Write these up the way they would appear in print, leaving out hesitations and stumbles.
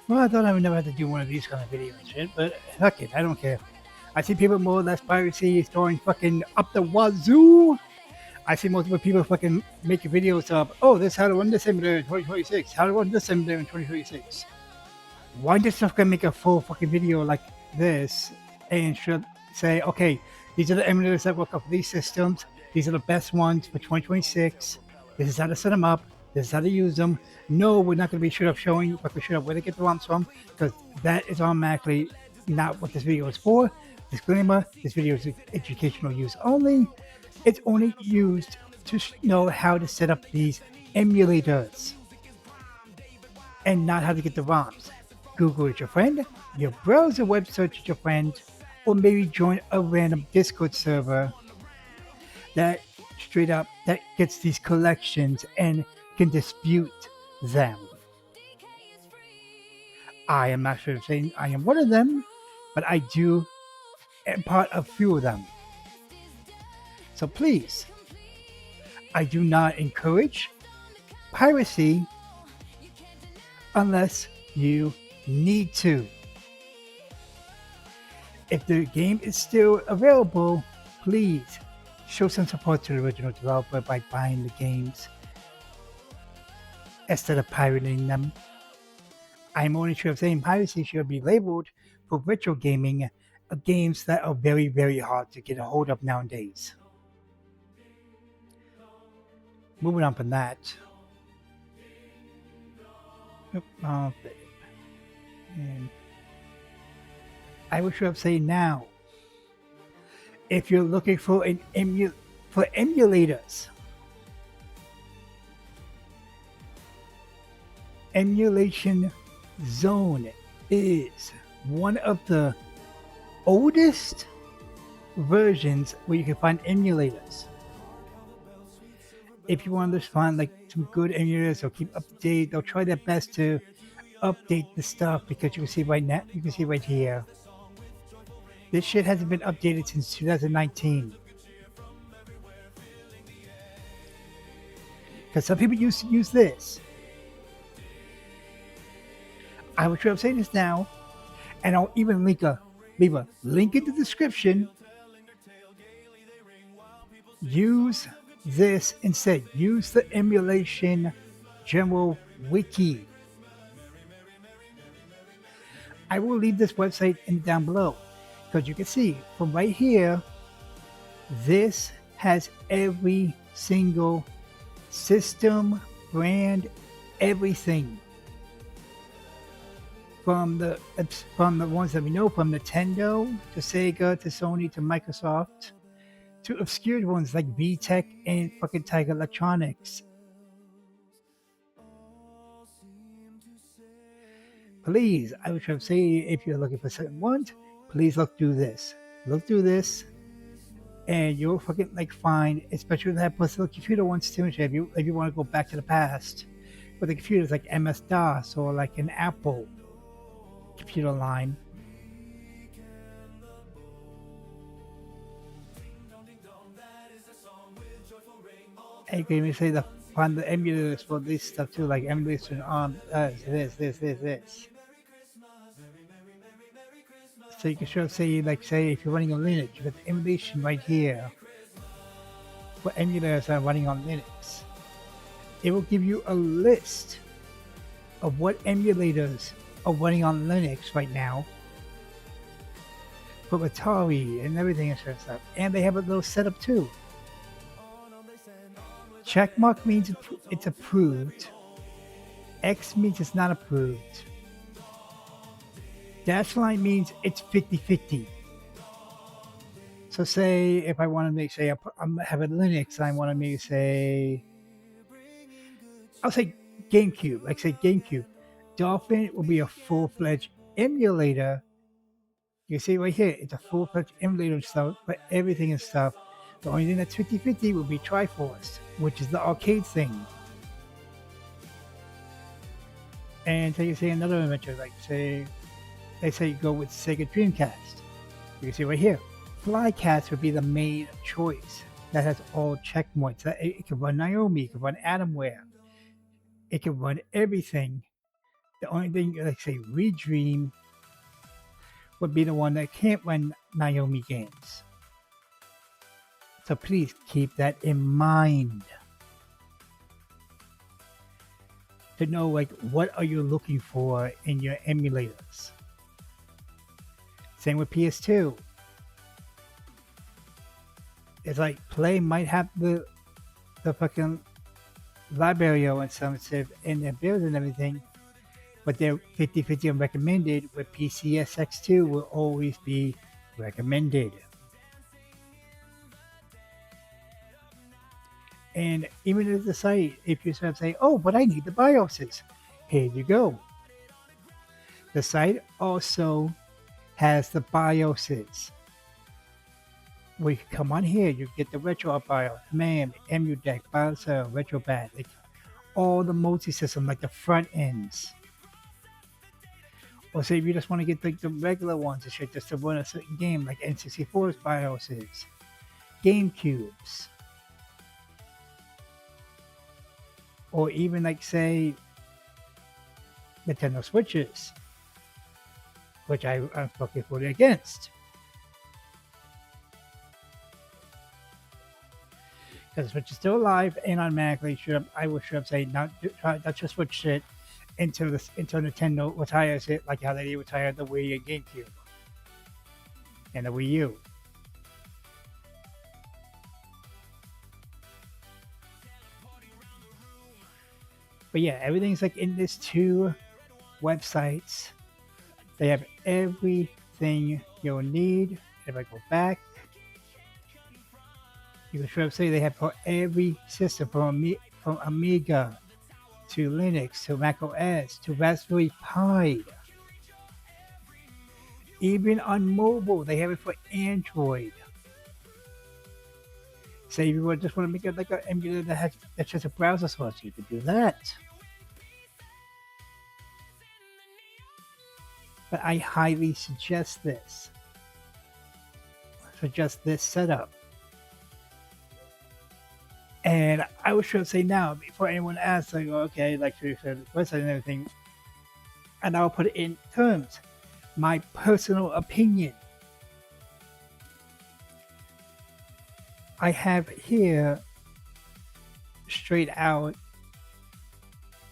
Well, I thought I would never have to do one of these kind of videos and shit, but fuck it, I don't care. I see people more or less piracy throwing fucking up the wazoo. I see multiple people fucking making videos of, oh, this how to run this emulator in 2026, how to run this emulator in 2026. Why does stuff gonna make a full fucking video like this and should say, okay, these are the emulators that work off these systems, these are the best ones for 2026, this is how to set them up, this is how to use them. No, we're not going to be straight up showing you, but we should have where to get the ROMs from, because that is automatically not what this video is for. Disclaimer, this video is educational use only. It's only used to know how to set up these emulators and not how to get the ROMs. Google is your friend, your browser web search is your friend, or maybe join a random Discord server that straight up that gets these collections and can dispute them. I am not sure saying I am one of them, but I do am part of few of them. So please, I do not encourage piracy unless you need to. If the game is still available, please show some support to the original developer by buying the games instead of pirating them. I'm only sure of saying piracy should be labeled for retro gaming, games that are very, very hard to get a hold of nowadays. Moving on from that. And I would sure say now, if you're looking for an emulators, Emulation Zone is one of the oldest versions where you can find emulators. If you want to find like some good emulators, they'll keep up to date. They'll try their best to update the stuff, because you can see right now, you can see right here, this shit hasn't been updated since 2019. Because some people used to use this. I will try to say this now, and I'll even leave a link in the description. Use this instead. Use the emulation general wiki. I will leave this website down below, because you can see from right here, this has every single system, brand, everything. From the ones that we know, from Nintendo to Sega to Sony to Microsoft, to obscure ones like VTech and fucking Tiger Electronics. Please, I would try to say, if you're looking for certain ones, please look through this. Look through this, and you'll fucking like find, especially with that personal computer ones too. If you want to go back to the past, with the computers like MS DOS or like an Apple computer line. And you can even say find the emulators for this stuff too, like emulation on this. So you can sort of say, like, say if you're running on Linux, you got the emulation right here for emulators that are running on Linux. It will give you a list of what emulators are running on Linux right now for Atari and everything and sort of stuff. And they have a little setup too. Checkmark means it's approved. X means it's not approved. Dash line means it's 50-50. So say if I want to make, say I'm having Linux and I want to maybe say, I'll say GameCube, like say GameCube. Dolphin will be a full-fledged emulator. You see right here, it's a full-fledged emulator stuff, but everything and stuff. The only thing that's 50-50 will be Triforce, which is the arcade thing. And so you say another inventor, like say, they say you go with Sega Dreamcast. You can see right here, Flycast would be the main choice. That has all checkpoints. It can run Naomi, it can run Atomware, it can run everything The only thing, like say, Redream would be the one that can't run Naomi games. So please keep that in mind. To know like what are you looking for in your emulators. Same with PS2. It's like Play might have the fucking library and some stuff in their build and everything, but they're 50/50 on recommended, where PCSX2 will always be recommended. And even at the site, if you start saying, oh, but I need the BIOSes, here you go. The site also has the BIOSes. Where you come on here, you get the retro BIOS, MAM, EmuDeck, BIOS, RetroBat, like all the multi-system, like the front ends. Or say if you just want to get like the regular ones and shit just to run a certain game, like N64's BIOSes, GameCubes, or even like say Nintendo Switches, which I'm fucking fully against. Because Switch is still alive and automatically I would say not just switch it until Nintendo retires it, like how they retired the Wii and GameCube and the Wii U. But yeah, everything's like in these two websites. They have everything you'll need. If I go back, you can say they have for every system, from Amiga to Linux to Mac OS to Raspberry Pi. Even on mobile, they have it for Android. Say if you just want to make it like an emulator that's just a browser source, you could do that. But I highly suggest this. Suggest this setup. And I was trying to say now, before anyone asks, like, okay, like the website and everything, and I'll put it in terms. My personal opinion. I have here straight out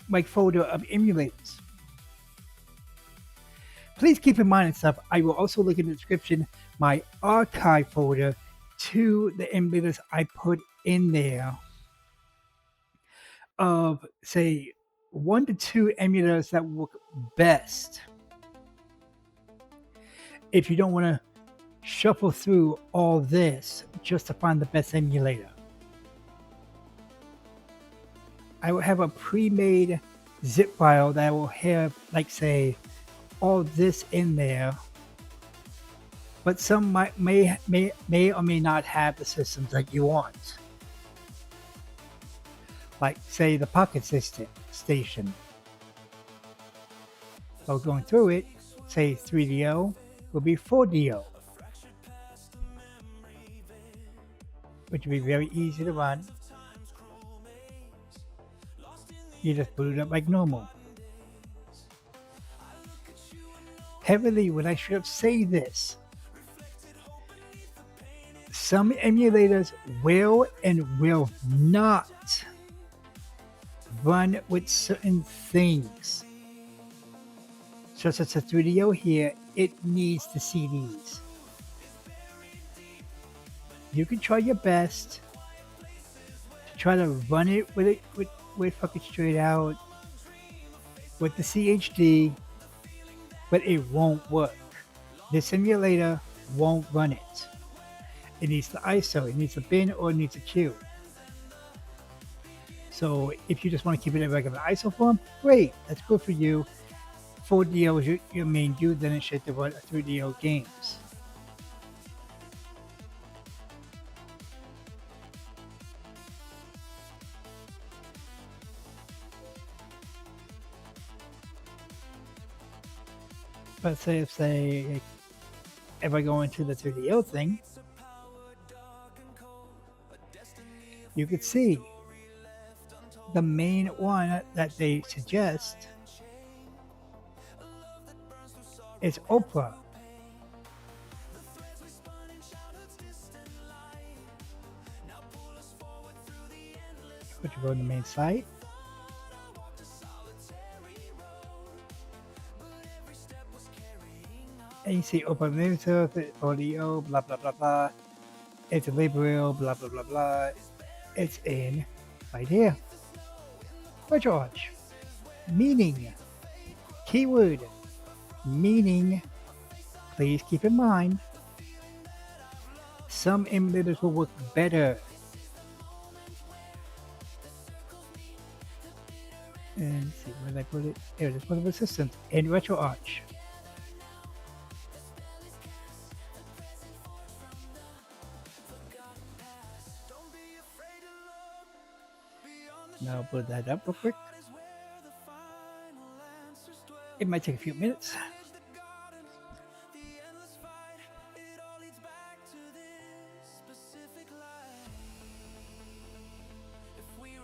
my folder of emulators. Please keep in mind and stuff, I will also link in the description my archive folder to the emulators I put in there of, say, 1 to 2 emulators that work best. If you don't want to shuffle through all this just to find the best emulator, I will have a pre-made zip file that will have, like, say, all this in there, but some may or may not have the systems that you want. Like, say, the Pocket Station. While going through it, say 3DO will be 4DO, which will be very easy to run. You just boot it up like normal. Heavily, when I should say this, some emulators will and will not run with certain things. Such as a 3DO here, it needs the CDs. You can try your best to try to run it with fucking straight out with the CHD, but it won't work. This emulator won't run it. It needs the ISO, it needs a bin, or it needs a queue. So if you just want to keep it in regular ISO form, great, that's good for you. 4DO is your main dude, then it should run 3DO games. But say if I go into the 3DO thing, you could see the main one that they suggest It's Opera. Which you go to the main site. And you see Opera Emulator, audio, blah blah blah blah. It's a library, blah blah blah blah. It's in right here. Virtual Arch. Meaning. Keyword. Meaning. Please keep in mind. Some emulators will work better. And let's see, where did I put it? There it is, one of the systems in Retro Arch. Now I'll put that up real quick. It might take a few minutes.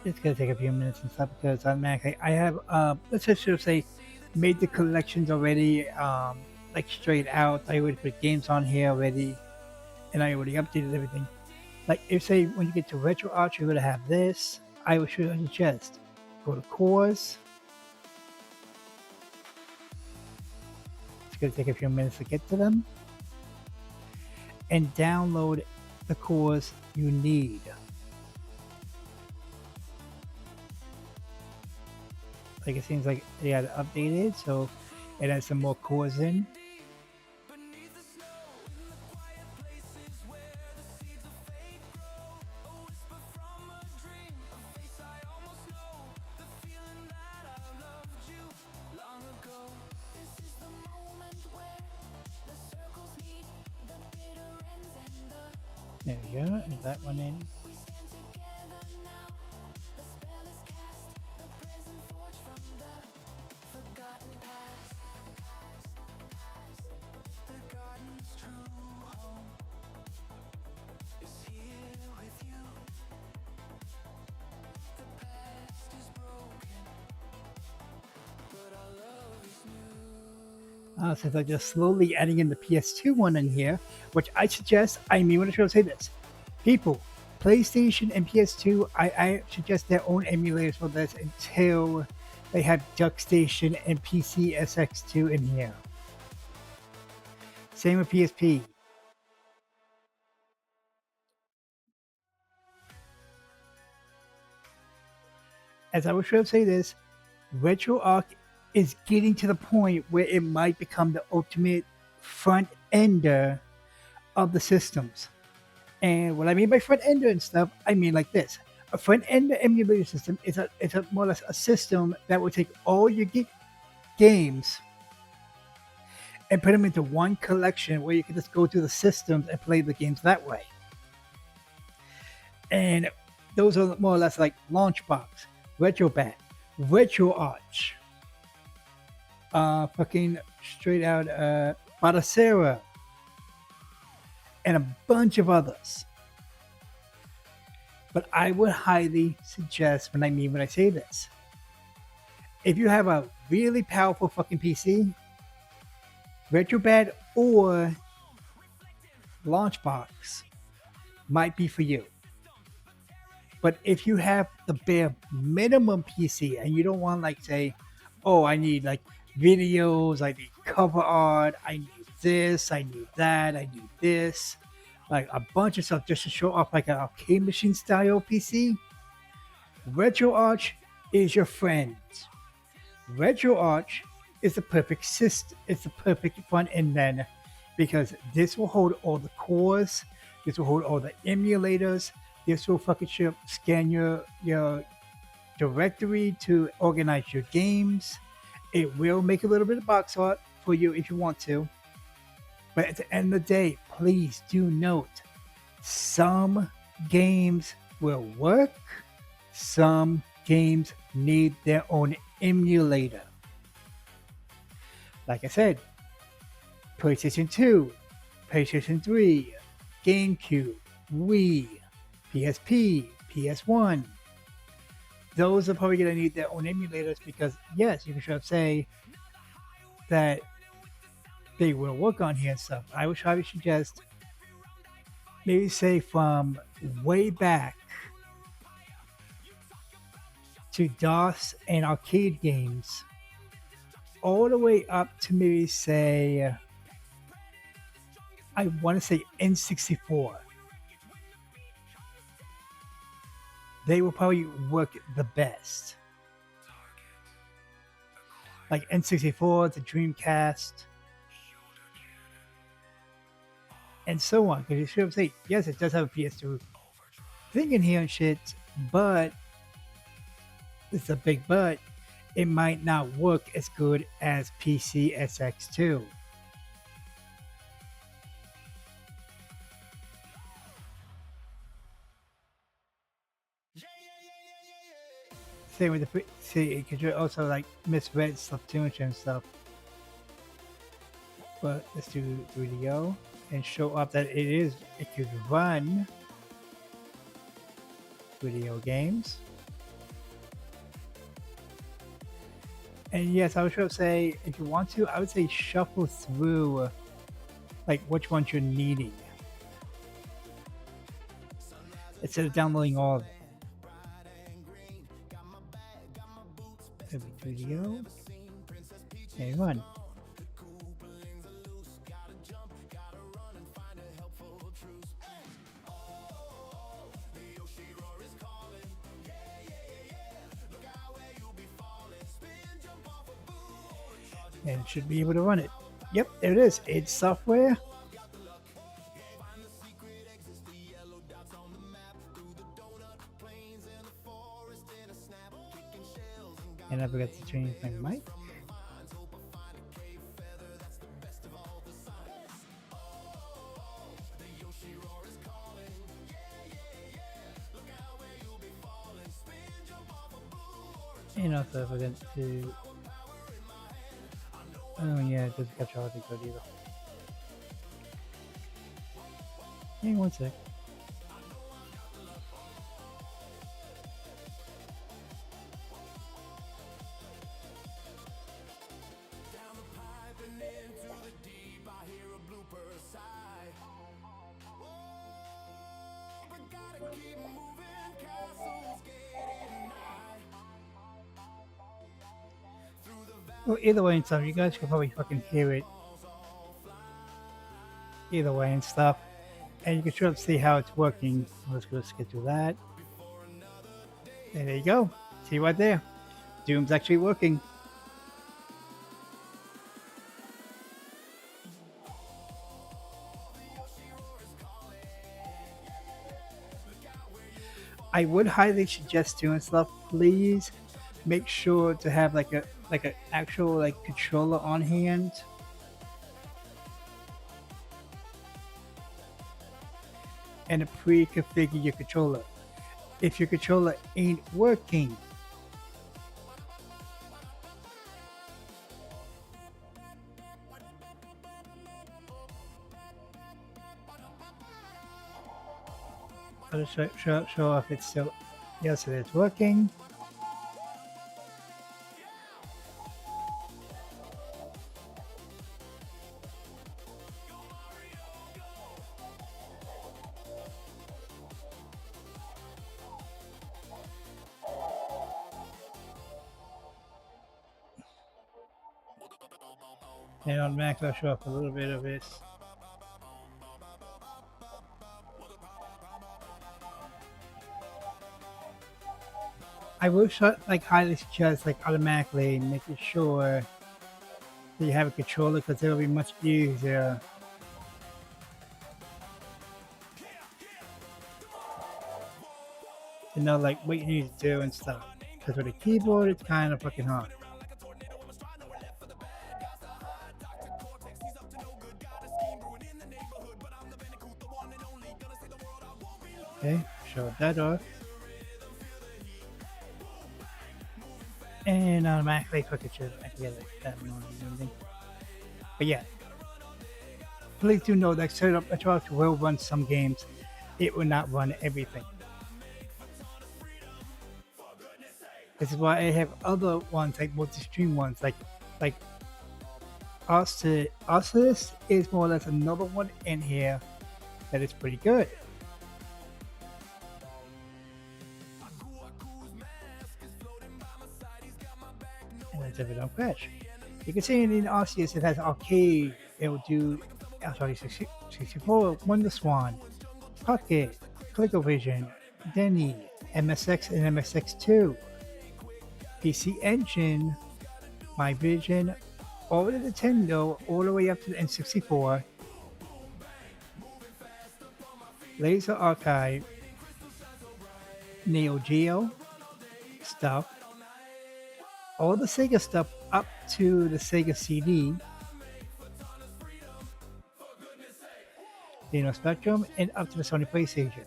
It's gonna take a few minutes and stuff because automatically I have let's just say made the collections already like straight out. I already put games on here already and I already updated everything. Like if say when you get to Retro Arch you're gonna have this, I would suggest go to cores. It's gonna take a few minutes to get to them. And download the cores you need. Like it seems like they had updated, so it has some more cores in. There we go, and that one in. Since I'm just slowly adding in the PS2 one in here, which I suggest, I mean, when I try to say this, people, PlayStation and PS2, I suggest their own emulators for this until they have DuckStation and PC SX2 in here. Same with PSP. As I was trying to say this, RetroArch is getting to the point where it might become the ultimate front ender of the systems. And what I mean by front ender and stuff, I mean like this. A front ender emulator system is a more or less a system that will take all your games and put them into one collection where you can just go to the systems and play the games that way. And those are more or less like Launchbox, RetroBat, RetroArch, fucking straight out Batacera, and a bunch of others. But I would highly suggest when I say this, if you have a really powerful fucking PC, RetroBat or Launchbox might be for you. But if you have the bare minimum PC and you don't want like say, oh, I need like videos, I need cover art, I need this, I need that, I need this, like a bunch of stuff just to show off like an arcade machine style PC, RetroArch is your friend. RetroArch is the perfect system, it's the perfect front end then, because this will hold all the cores, this will hold all the emulators, this will fucking scan your directory to organize your games. It will make a little bit of box art for you if you want to. But at the end of the day, please do note, some games will work, some games need their own emulator. Like I said, PlayStation 2, PlayStation 3, GameCube, Wii, PSP, PS1. Those are probably going to need their own emulators because, yes, you can sort of say that they will work on here and stuff. I would try to suggest maybe say from way back to DOS and arcade games, all the way up to maybe say I want to say N64. They will probably work the best. Like N64, the Dreamcast, and so on. Because you should say, yes, it does have a PS2 thing in here and shit, but it's a big but. It might not work as good as PC SX2. Same with the see, because you also like misread stuff too and stuff. But let's do 3DO and show up that it could run video games. And yes, I would sort of say if you want to, I would say shuffle through like which ones you're needing instead of downloading all of them. Video and run. And it should be able to run it. Yep, there it is. It's software. And I forgot to change my mic. And also I forgot to... Oh yeah, it doesn't capture all the code either. Hang on one sec. Well, either way and stuff, you guys can probably fucking hear it either way and stuff. And you can sort of see how it's working. Let's go schedule that. And there you go. See right there. Doom's actually working. I would highly suggest doing stuff. Please make sure to have like an actual like controller on hand. And pre-configure your controller. If your controller ain't working, I'll just show if it's still, yes, it is working. And on Mac, I'll show off a little bit of this. I will like highly suggest like automatically making sure that you have a controller because it'll be much easier. To know like what you need to do and stuff. Because with a keyboard, it's kind of fucking hard. Okay, show that off. And automatically click it, I can get that one. But yeah, please do know that setup Xbox will run some games. It will not run everything. This is why I have other ones like multi-stream ones, like Oculus is more or less another one in here that is pretty good. And let's have it don't crash. You can see in Oculus it has arcade. It will do, I'm sorry, 64, Wonder Swan, Pocket, ColecoVision, Denny, MSX and MSX2, PC Engine, My Vision, over to Nintendo, all the way up to the N64, Laser Archive, Neo Geo stuff, all the Sega stuff up to the Sega CD, the Spectrum, and up to the Sony PlayStation.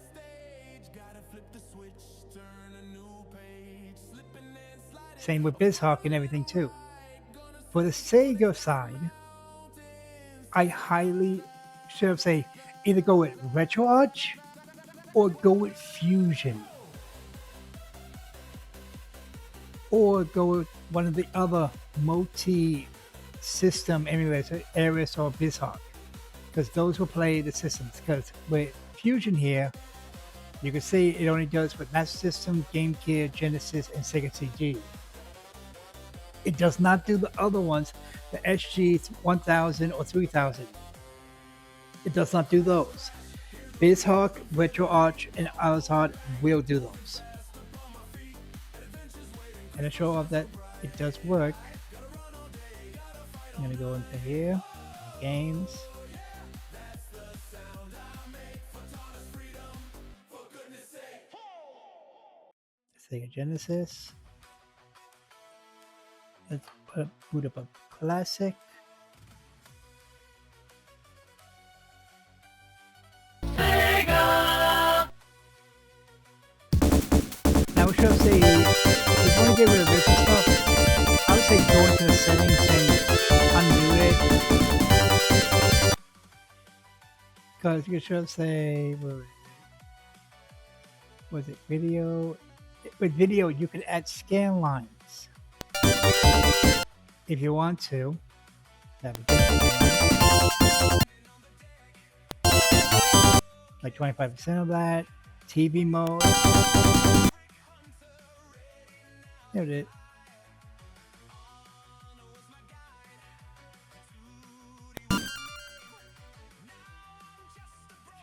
Same with BizHawk and everything too. For the Sega side, I highly should say either go with RetroArch or go with Fusion. Or go with one of the other multi-system emulators, Ares or BizHawk, because those will play the systems. Because with Fusion here, you can see it only does with Master System, Game Gear, Genesis, and Sega CD. It does not do the other ones, the SG 1000 or 3000. It does not do those. BizHawk, RetroArch, and Alizard will do those. And to show off that it does work, I'm going to go into here, games. Sega Genesis. Let's boot up a classic. Sega! Now we should say, if you want to get rid of this stuff, I would say go into the settings and undo it. Because you should say, where was it? Video? With video, you can add scan lines. If you want to. Like 25% of that. TV mode. There it is.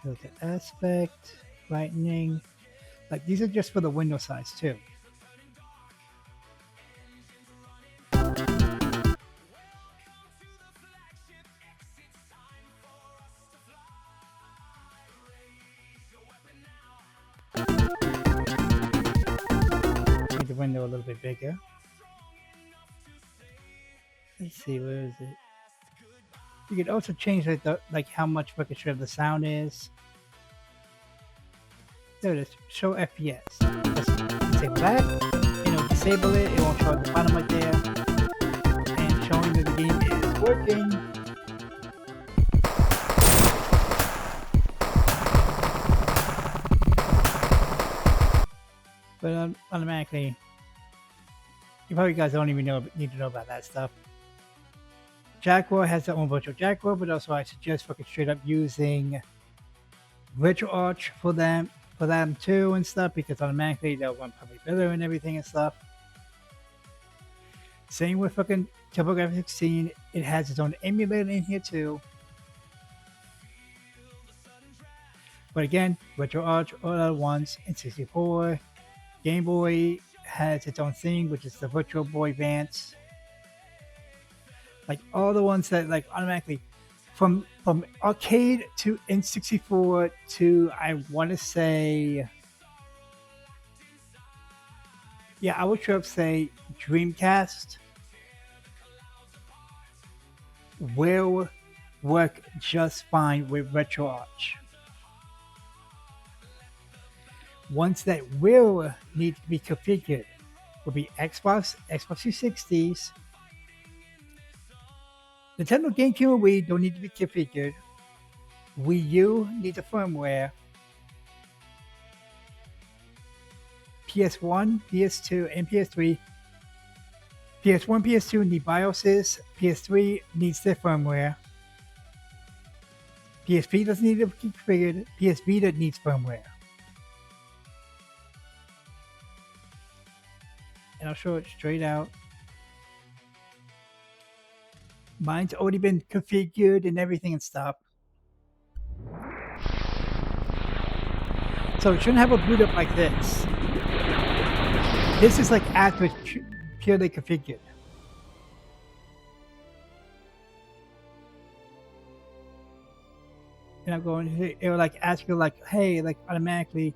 Filter aspect, brightening. Like these are just for the window size too. Make the window a little bit bigger. Let's see, where is it? You could also change like how much orchestra the sound is. There it is. Show FPS. Just disable that. Disable it. It won't show at the bottom right there. And showing that the game is working. But automatically, you probably guys don't even need to know about that stuff. Jaguar has their own virtual Jaguar, but also I suggest fucking straight up using RetroArch for them too and stuff, because automatically they'll run probably better and everything and stuff. Same with fucking TurboGrafx-16, it has its own emulator in here too. But again, RetroArch all at once in 64. Game Boy has its own thing, which is the Virtual Boy Advance. Like all the ones that like automatically from arcade to N64 to I want to say, yeah, I would sure say Dreamcast will work just fine with RetroArch. Ones that will need to be configured will be Xbox 360s, Nintendo GameCube and Wii don't need to be configured. Wii U needs a firmware. PS1, PS2, and PS3 PS1, PS2 need BIOSes. PS3 needs their firmware. PSP doesn't need to be configured. PS Vita needs firmware. And I'll show it straight out. Mine's already been configured and everything and stuff. So it shouldn't have a boot up like this. This is like after it's purely configured. And I'm going, it will like ask you like, hey, like automatically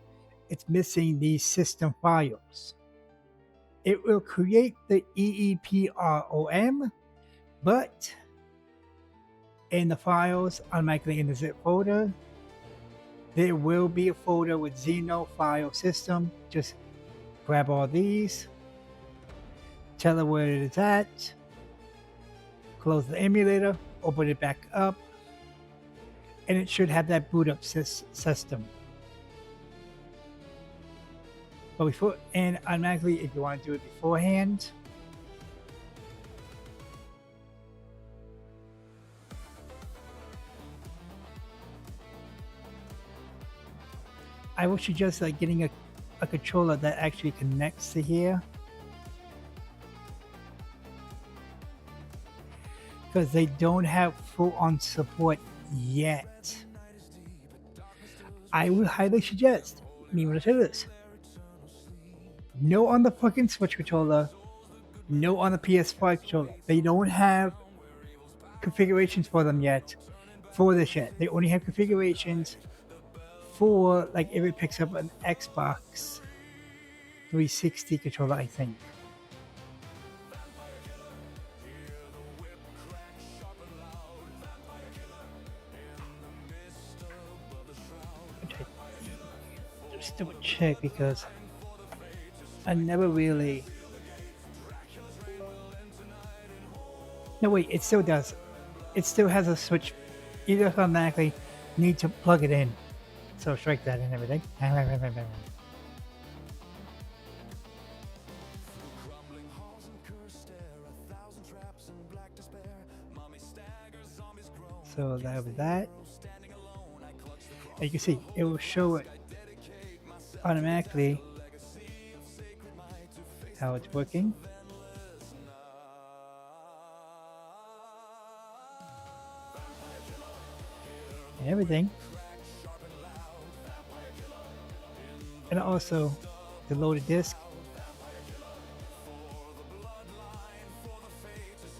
it's missing these system files. It will create the EEPROM, but in the files, automatically in the zip folder, there will be a folder with Xeno file system. Just grab all these, tell it where it is at, close the emulator, open it back up, and it should have that boot up system. But before, and automatically, if you want to do it beforehand, I would suggest like getting a controller that actually connects to here, because they don't have full-on support yet. I would highly suggest, when I say this, no on the fucking Switch controller, no on the PS5 controller. They don't have configurations for them yet for this yet. They only have configurations for like if it picks up an Xbox 360 controller, I think. Just double check because I never really. No, wait, it still does. It still has a switch. You just automatically need to plug it in. So strike that and everything. So that was that. And you can see it will show it automatically how it's working. And everything. And also the loaded disc.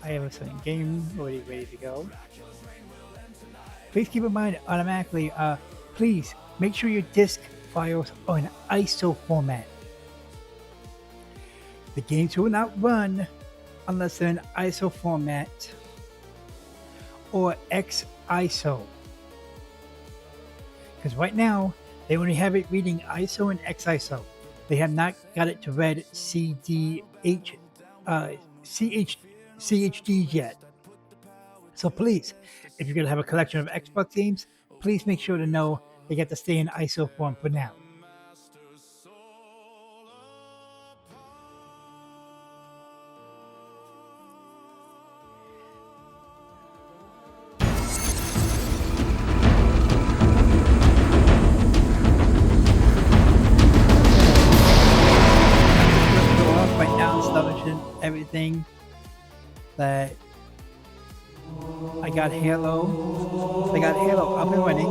I have a certain game already ready to go. Please keep in mind automatically, please make sure your disc files are in ISO format. The games will not run unless they're in ISO format or XISO. Because right now, they only have it reading ISO and XISO. They have not got it to read CHDs yet. So please, if you're going to have a collection of Xbox games, please make sure to know they get to stay in ISO form for now. Everything that I got Halo. I got Halo up and running.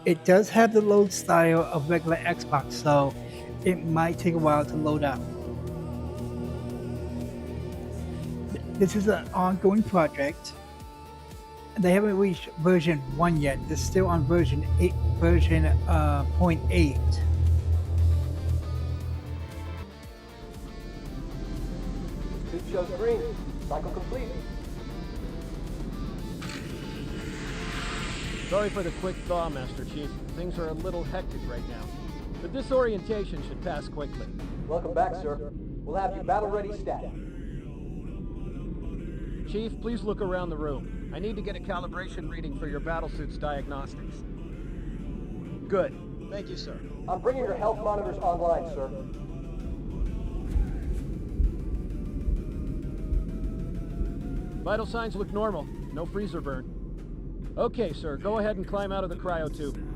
It does have the load style of regular Xbox, so it might take a while to load up. This is an ongoing project. They haven't reached version 1 yet. They're still on version 8, version 0.8. Tube shows green. Cycle complete. Sorry for the quick thaw, Master Chief. Things are a little hectic right now. The disorientation should pass quickly. Welcome back, sir. We'll have you battle-ready stat. Chief, please look around the room. I need to get a calibration reading for your battlesuit's diagnostics. Good. Thank you, sir. I'm bringing your health monitors online, sir. Vital signs look normal. No freezer burn. Okay, sir. Go ahead and climb out of the cryo tube.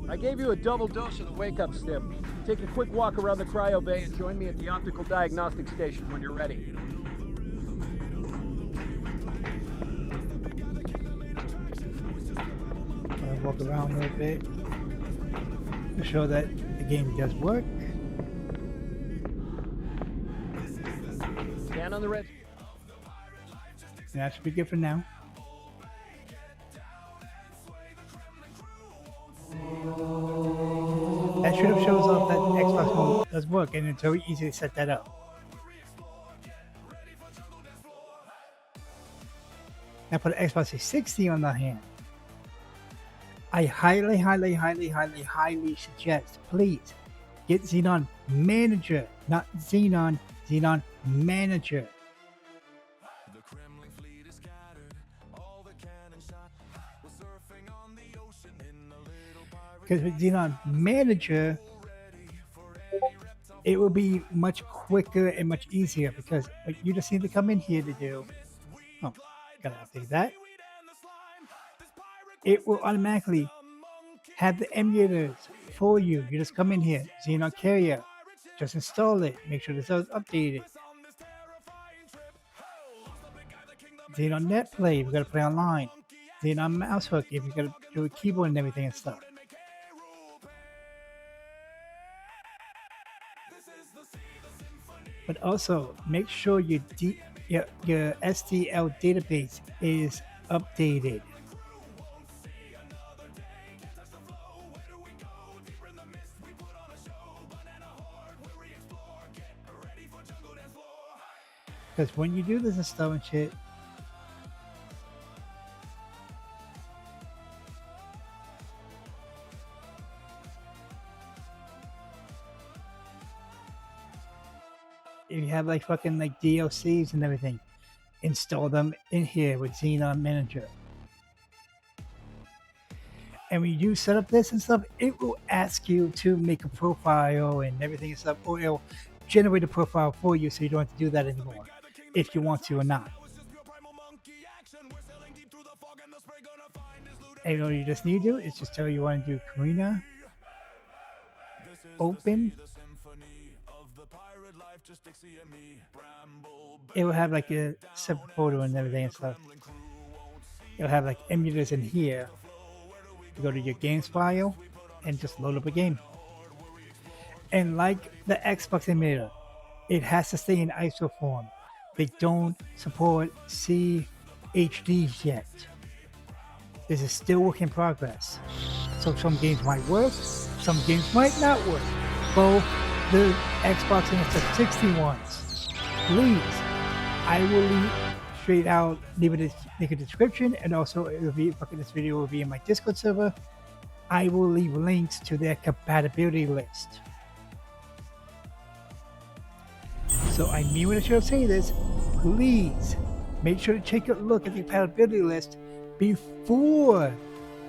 I gave you a double dose of the wake-up stim. Take a quick walk around the cryo bay and join me at the optical diagnostic station when you're ready. I'll walk around a little bit to show that the game does work. Scan on the red. And that should be good for now. That should have shows off that Xbox One does work, and it's very easy to set that up. Now for the Xbox 360 on the hand, I highly suggest, please, get Xenon Manager, not Xenon Manager. Because with Xenon Manager, it will be much quicker and much easier, because what you just need to come in here to do, oh, gotta update that. It will automatically have the emulators for you. You just come in here, Xenon Carrier, just install it, make sure it's updated. Xenon Netplay, if you gotta play online. Xenon Mousehook, if you gotta do a keyboard and everything and stuff. But also make sure your STL database is updated. Because when you do this and stuff and shit, if you have like fucking like DLCs and everything, install them in here with Xenon Manager. And when you do set up this and stuff, it will ask you to make a profile and everything and stuff, or it'll generate a profile for you, so you don't have to do that anymore, if you want to or not. And all you just need to do is just tell you want to do Karina, open. It will have like a separate photo and everything and stuff. It'll have like emulators in here. You go to your games file and just load up a game. And like the Xbox emulator, it has to stay in ISO form. They don't support CHDs yet. This is still work in progress. So some games might work, some games might not work. Both the Xbox and the 360 ones. Please, I will leave a description, and also it will be this video will be in my Discord server. I will leave links to their compatibility list. So I mean when I should say this, please make sure to take a look at the compatibility list before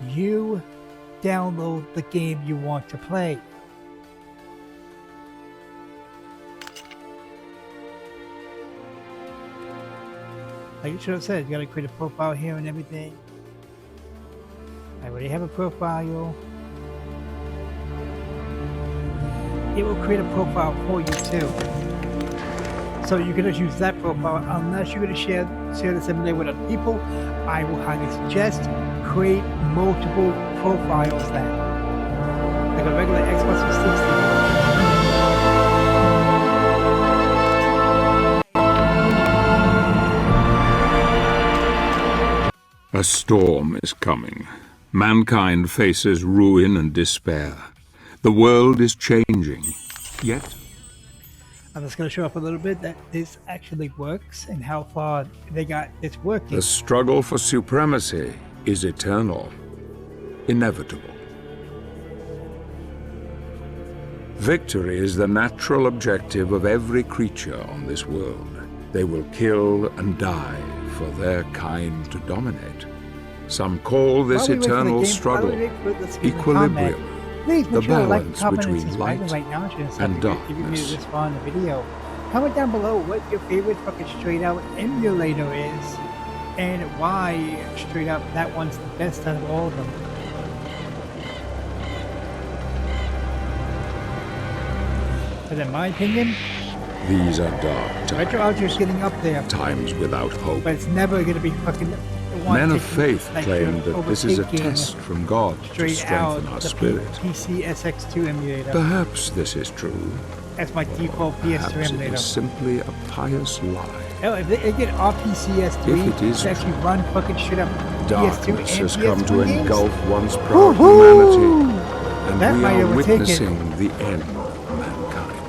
you download the game you want to play. Like I should have said, you gotta create a profile here and everything. I already have a profile. It will create a profile for you too. So you can just use that profile unless you're gonna share this emulator with other people. I will highly suggest create multiple profiles then. Like a regular Xbox 360. A storm is coming. Mankind faces ruin and despair. The world is changing. Yet, I'm just going to show off a little bit that this actually works and how far they got this working. The struggle for supremacy is eternal, inevitable. Victory is the natural objective of every creature on this world. They will kill and die for their kind to dominate. Some call this eternal struggle equilibrium, Please the make sure to like, balance comment, and between subscribe light right now. and If you made darkness. it this far in the video, comment down below what your favorite fucking straight out emulator is and why straight out that one's the best out of all of them. But in my opinion, These are dark Retro Ultra's getting up there, times without hope. but it's never going to be fucking the one Men of taking, faith like, claim that this is a overtaking test from God to straight out strengthen our the spirit. PC SX2 emulator. Perhaps this is true. That's my default PS2 Perhaps it emulator. is simply a pious lie. Hell, if they get RPCS3 If it is to actually run fucking straight up PS2 Darkness and has come to PS1 games, engulf once proud woohoo! humanity, and That we might are overtake it. witnessing the end of mankind.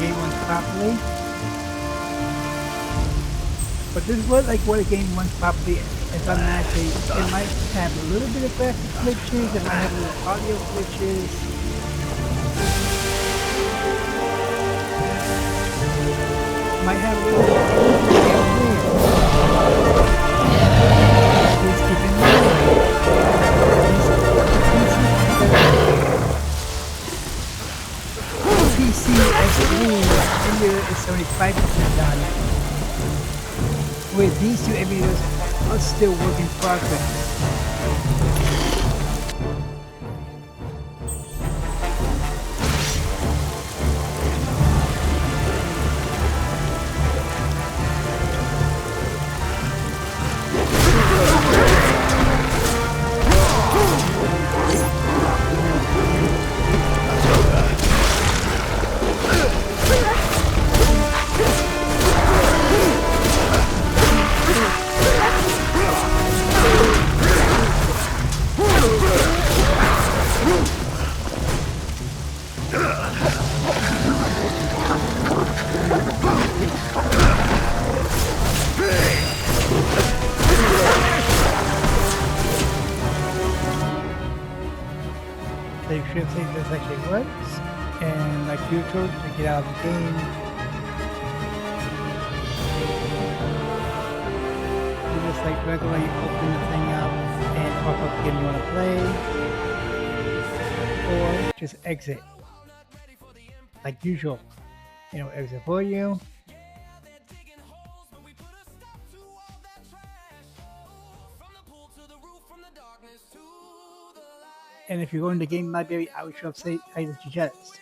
game runs properly. But this is what a game runs properly is automatically. It might have a little bit of graphic glitches, it might have a little audio glitches. Might have a little please keep in mind. PC emulator is 75% done, where these two emulators are still work in progress. So you should think this actually works, and like usual, to get out of the game, you just like regularly open the thing up and pop up the game you want to play, or just exit, like usual. You know, exit for you. And if you go into game library, I would sure say I would suggest.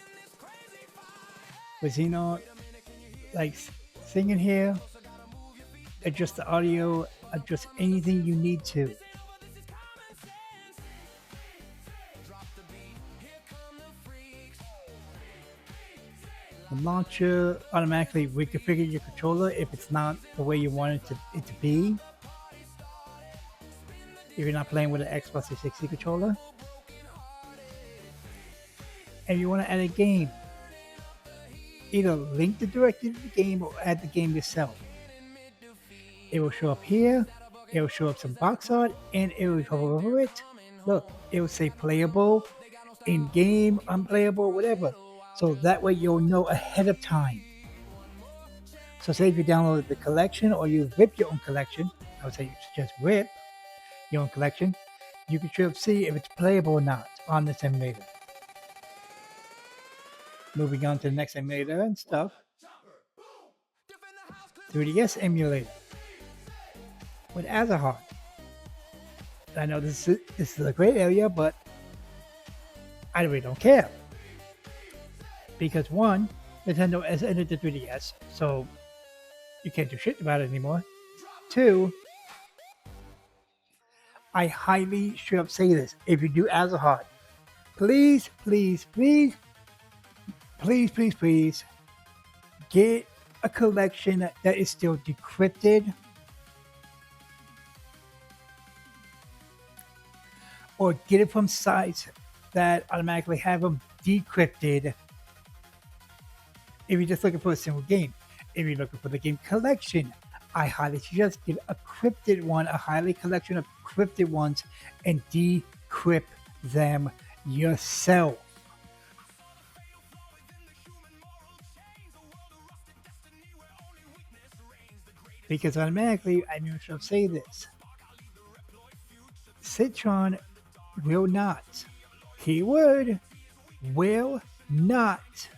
Because you know, like singing here, adjust the audio, adjust anything you need to. The launcher automatically reconfigures your controller if it's not the way you want it to be. if you're not playing with an Xbox 360 controller, and you want to add a game, either link the directory to the game or add the game yourself. It will show up here, it will show up some box art, and it will hover over it. Look, it will say playable, in-game, unplayable, whatever. So that way you'll know ahead of time. So say if you downloaded the collection or you rip your own collection, I would say you should just rip your own collection, you can sort of see if it's playable or not on this emulator. Moving on to the next emulator and stuff. 3DS emulator with Azahar. I know this is a great area, but I really don't care. Because one, Nintendo has entered the 3DS, so you can't do shit about it anymore. Two, I highly straight up say this. If you do Azahar, please, please, please, please, please, please, get a collection that is still decrypted, or get it from sites that automatically have them decrypted. If you're just looking for a single game, if you're looking for the game collection, I highly suggest get a crypted one, a highly collection of crypted ones, and decrypt them yourself. Because automatically, I mean, I say this, Citron will not, keyword, will not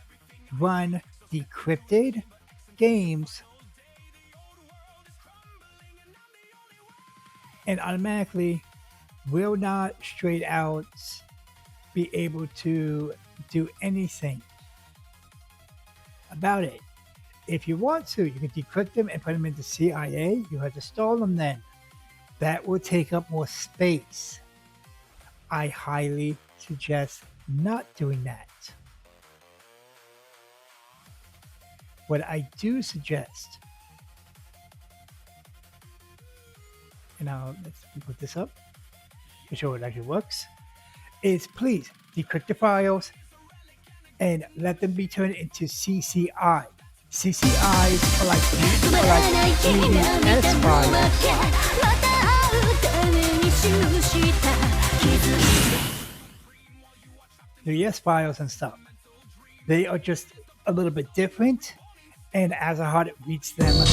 run decrypted games and automatically will not straight out be able to do anything about it. If you want to, you can decrypt them and put them into CIA. You have to install them then. That will take up more space. I highly suggest not doing that. What I do suggest, and now let's put this up to show it actually works, is please decrypt the files and let them be turned into CCI. CCIs are like EBS files. The ES files and stuff. They are just a little bit different, and Azahar reads them much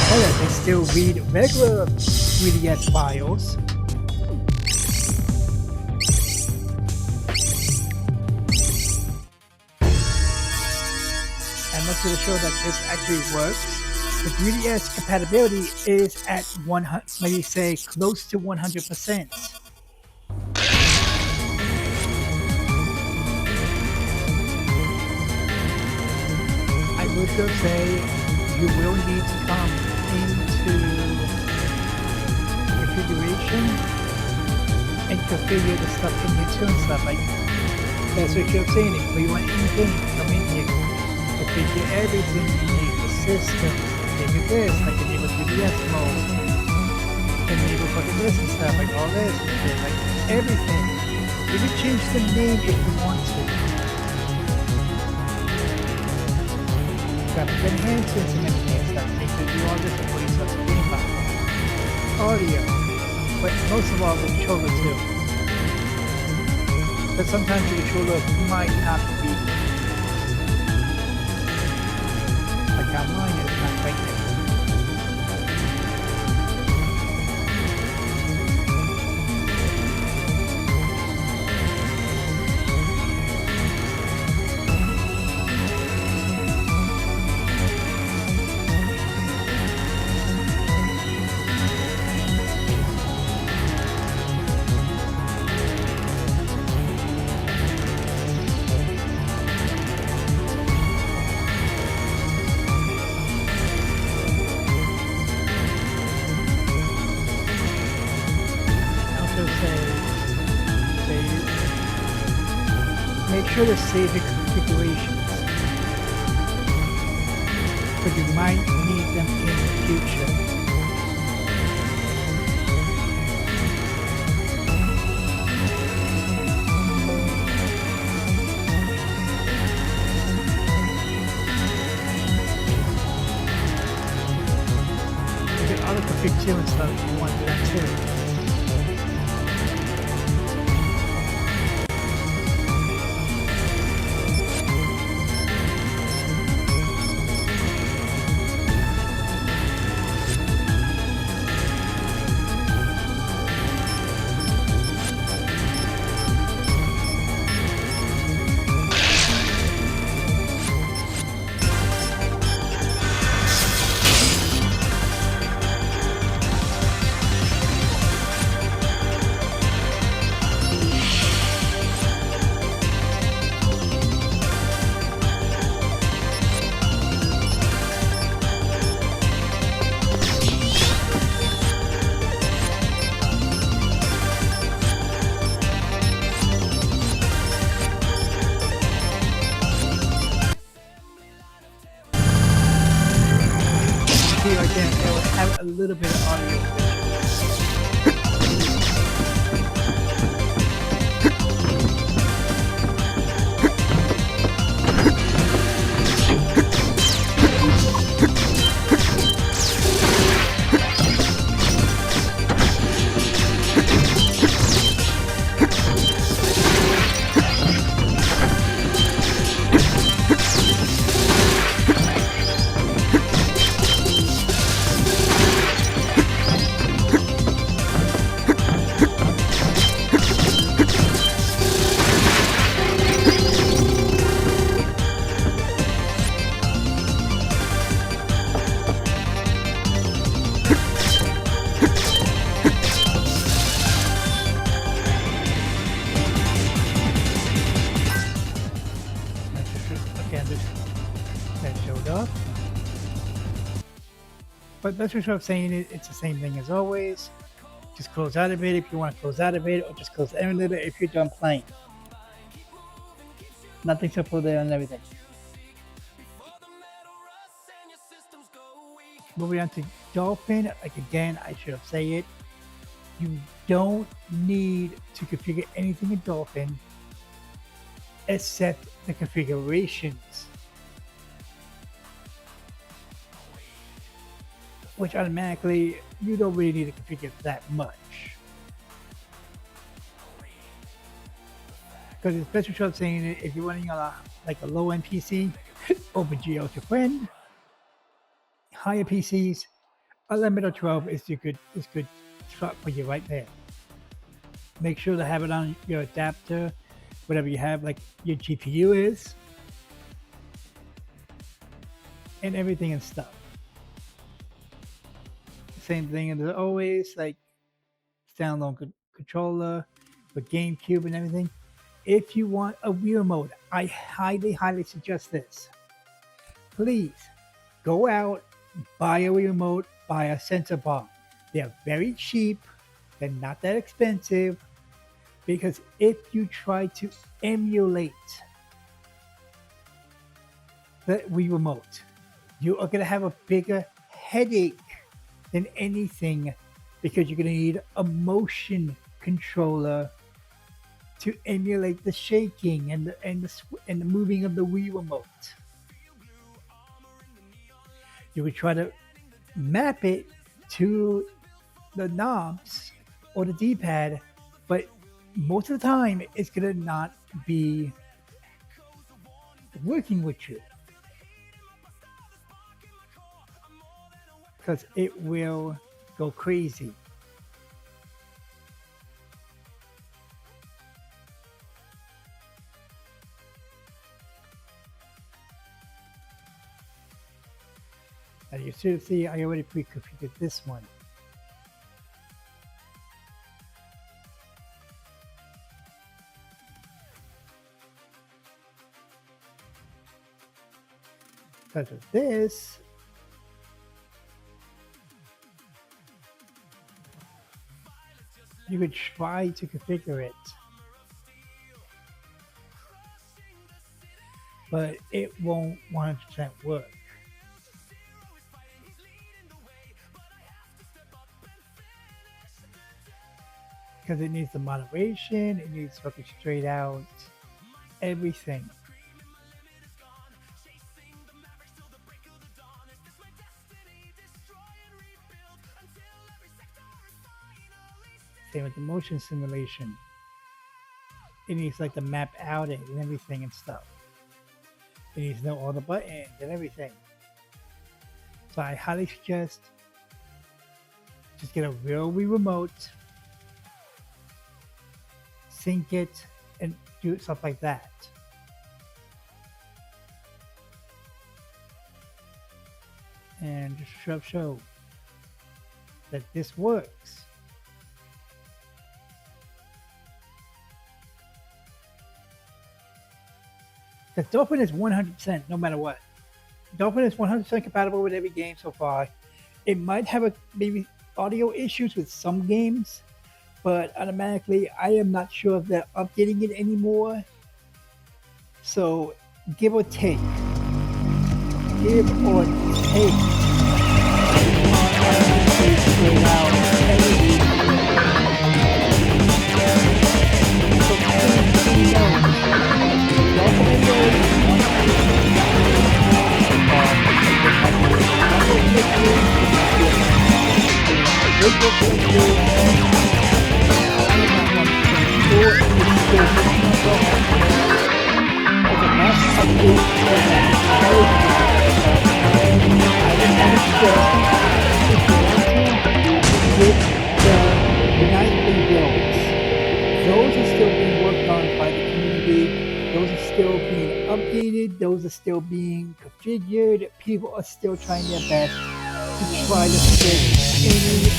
better. They still read regular 3DS files. I'm not going to show that this actually works. The 3DS compatibility is at 100, maybe say close to 100%. I would still say you will need to come into configuration and configure the stuff in here and stuff like that. That's what you're saying. If you want anything, come in here. Configure everything you need, the system, maybe this, like enable 3DS mode, enable fucking this and stuff, like all this, like everything. You can change the name if you want to. Graphic enhancements and everything and stuff. You can do all this before you start the game out. Audio, but most of all the controller too. But sometimes the controller might not be online is not quite there. Make sure to save the configurations, because you might need them in the future. graphic too and stuff if you want to do that too. Right there, it will have a little bit of audio. That showed up. But that's what I'm saying. It's the same thing as always. Just close out of it if you want to close out of it, or just close the emulator if you're done playing. Nothing simple there and everything. Moving on to Dolphin, like again, I should have said it. You don't need to configure anything in Dolphin except the configurations, which automatically you don't really need to configure that much. Because especially what I'm saying, if you're running on like a low-end PC, OpenGL to friend. Higher PCs, a limiter 12 is good spot for you right there. Make sure to have it on your adapter, whatever you have, like your GPU is, and everything and stuff. Same thing as always, like standalone controller for GameCube and everything. If you want a Wii remote, I highly suggest this. Please go out, buy a Wii remote, buy a sensor bar. They're very cheap, they're not that expensive, because if you try to emulate the Wii remote, you are going to have a bigger headache than anything, because you're going to need a motion controller to emulate the shaking and the moving of the Wii remote. You would try to map it to the knobs or the D-pad, but most of the time it's gonna not be working with you, because it will go crazy. As you should see, I already pre-configured this one. Because of this, you could try to configure it, but it won't 100% work. Because it needs the moderation, it needs fucking straight out everything. Same with the motion simulation. It needs like the map outing and everything and stuff. It needs to know all the buttons and everything. So I highly suggest just get a real Wii remote, sync it, and do stuff like that. And just show that this works. The Dolphin is 100% no matter what. Dolphin is 100% compatible with every game so far. It might have maybe audio issues with some games, but automatically I am not sure if they're updating it anymore. So give or take. Give or take. Those are still being worked on by the community. Those are still being updated. Those are still being configured. People are still trying their best to try to fix any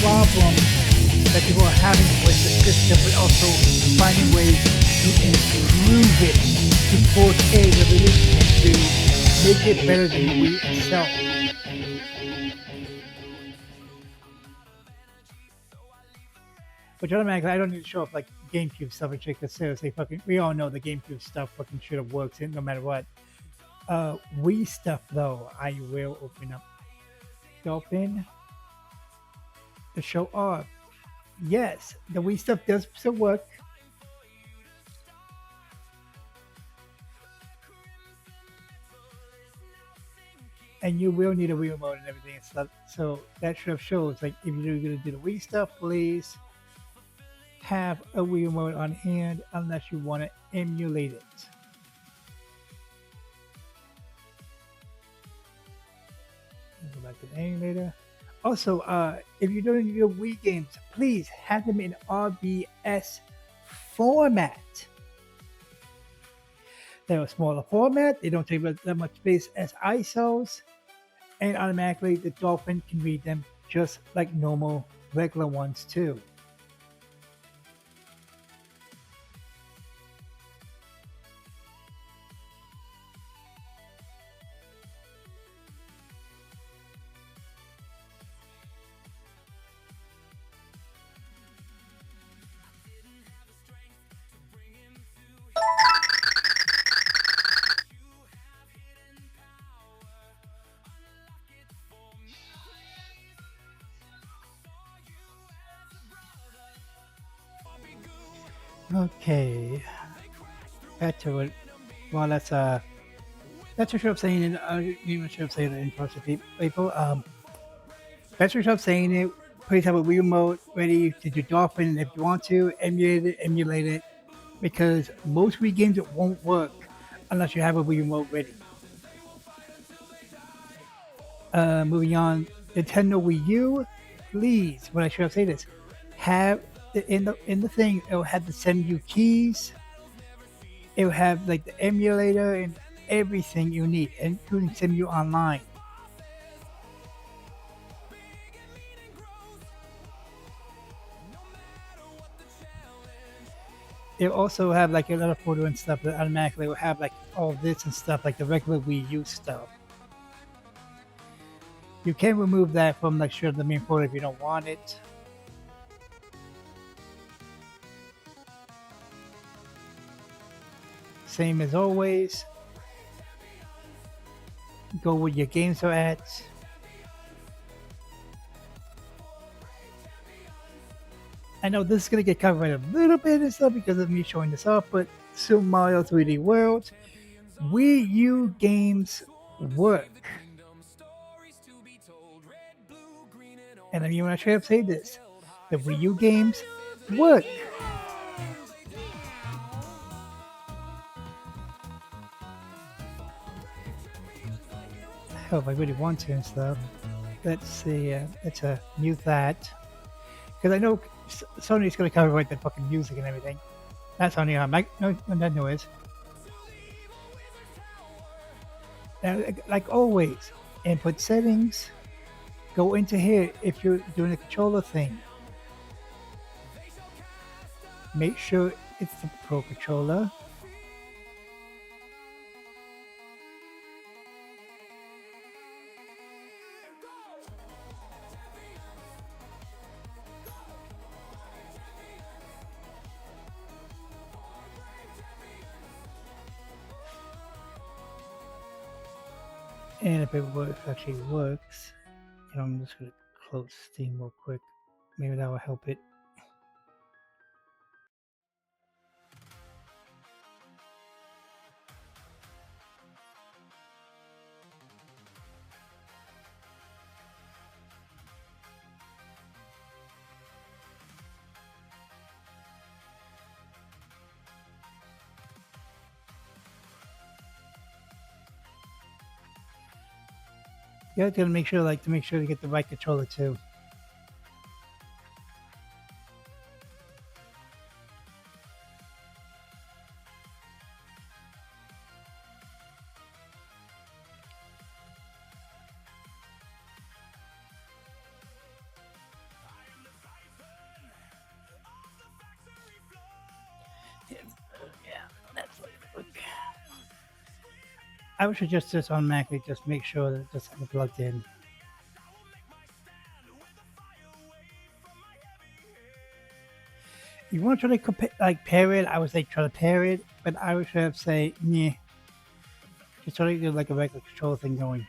problem that people are having with the system, but also finding ways to improve it, to portray the release, to make it better than we itself. Which automatically, I don't need to show up like GameCube stuff and shit, because seriously, we all know the GameCube stuff fucking should have worked no matter what. Wii stuff though, I will open up Dolphin to show off. Yes, the Wii stuff does still work. And you will need a Wii remote and everything and stuff. So that should have shows like if you're gonna do the Wii stuff, please have a Wii remote on hand unless you want to emulate it. Go back to the emulator. Also, if you're doing your Wii games, please have them in RBS format. They're a smaller format. They don't take that much space as ISOs, and automatically the Dolphin can read them just like normal regular ones too. Okay, back to it. Well, that's what I'm saying. And you should have saying it in person, people. That's what I'm saying. It. Please have a Wii remote ready to do Dolphin if you want to emulate it, because most Wii games it won't work unless you have a Wii remote ready. Moving on, Nintendo Wii U. Please, when I should have said this, have in the thing, it will have the send you keys. It will have like the emulator and everything you need, including send you online. It'll also have like another photo and stuff that automatically will have like all this and stuff, like the regular Wii U stuff. You can remove that from like the main photo if you don't want it. Same as always. Go where your games are at. I know this is going to get covered a little bit and stuff because of me showing this off, but Super Mario 3D World, Wii U games work. And I mean, when I try to say this, the Wii U games work. Hell, if I really want to and stuff. Let's see, let's mute that. Because I know Sony's going to copyright the fucking music and everything. That's only on no, that noise. Now, like always, input settings. Go into here if you're doing a controller thing. Make sure it's the Pro controller. And if it works, actually works, you know, I'm just gonna close Steam real quick. Maybe that will help it. You have to make sure, like, to make sure you get the right controller too. I would suggest just automatically just make sure that it's just plugged in. You want to try to pair it, I would say try to pair it, but I would have say, yeah. Just try to do like a regular control thing going.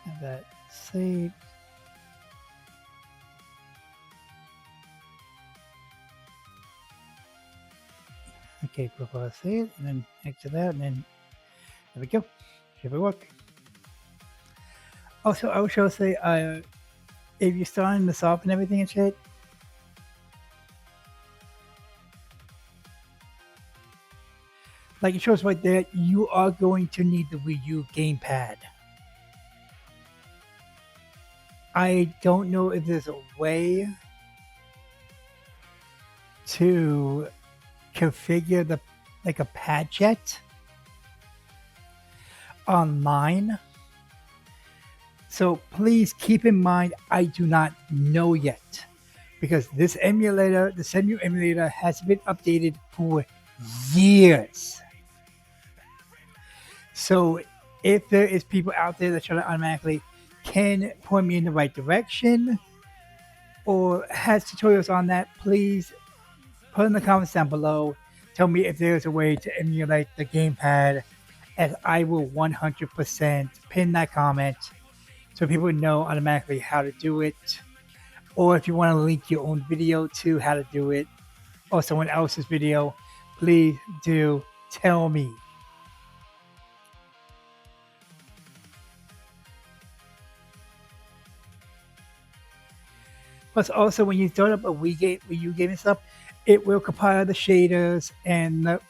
And that save. Okay, profile save, and then exit that, and then there we go. Should it work? Also, I would also say, if you're starting this off and everything and shit, like it shows right there, you are going to need the Wii U gamepad. I don't know if there's a way to configure the like a pad jet online. So please keep in mind, I do not know yet because this emulator, the Semu emulator, has been updated for years. So if there is people out there that try to automatically can point me in the right direction or has tutorials on that, please put in the comments down below. Tell me if there's a way to emulate the gamepad, as I will 100% pin that comment so people know automatically how to do it. Or if you want to link your own video to how to do it or someone else's video, please do tell me. Plus, also when you start up a Wii U game and stuff, it will compile the shaders and the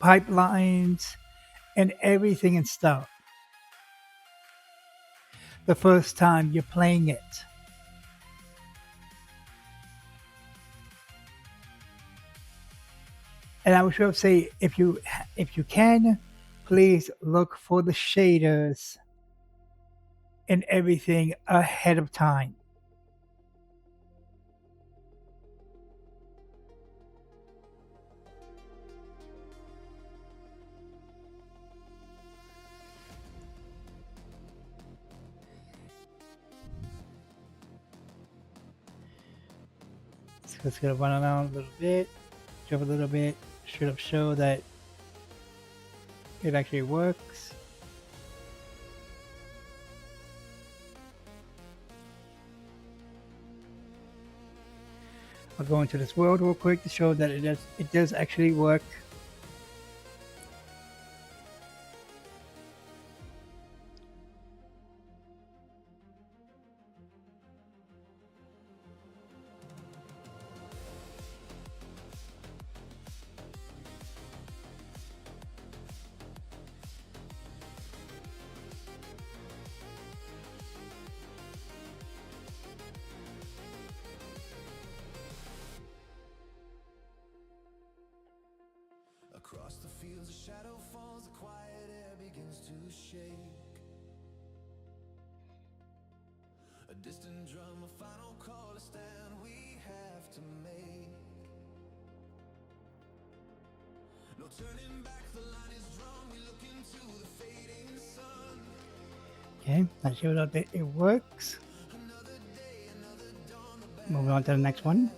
pipelines and everything and stuff the first time you're playing it. And I would sure say, if you can, please look for the shaders and everything ahead of time. So it's gonna run around a little bit, jump a little bit, should show that it actually works. I'll go into this world real quick to show that it does actually work. Across the fields, a shadow falls, the quiet air begins to shake. A distant drum, a final call, a stand we have to make. No turning back, the line is drawn, we look into the fading sun. Okay, that showed up that it works. Moving on to the next one.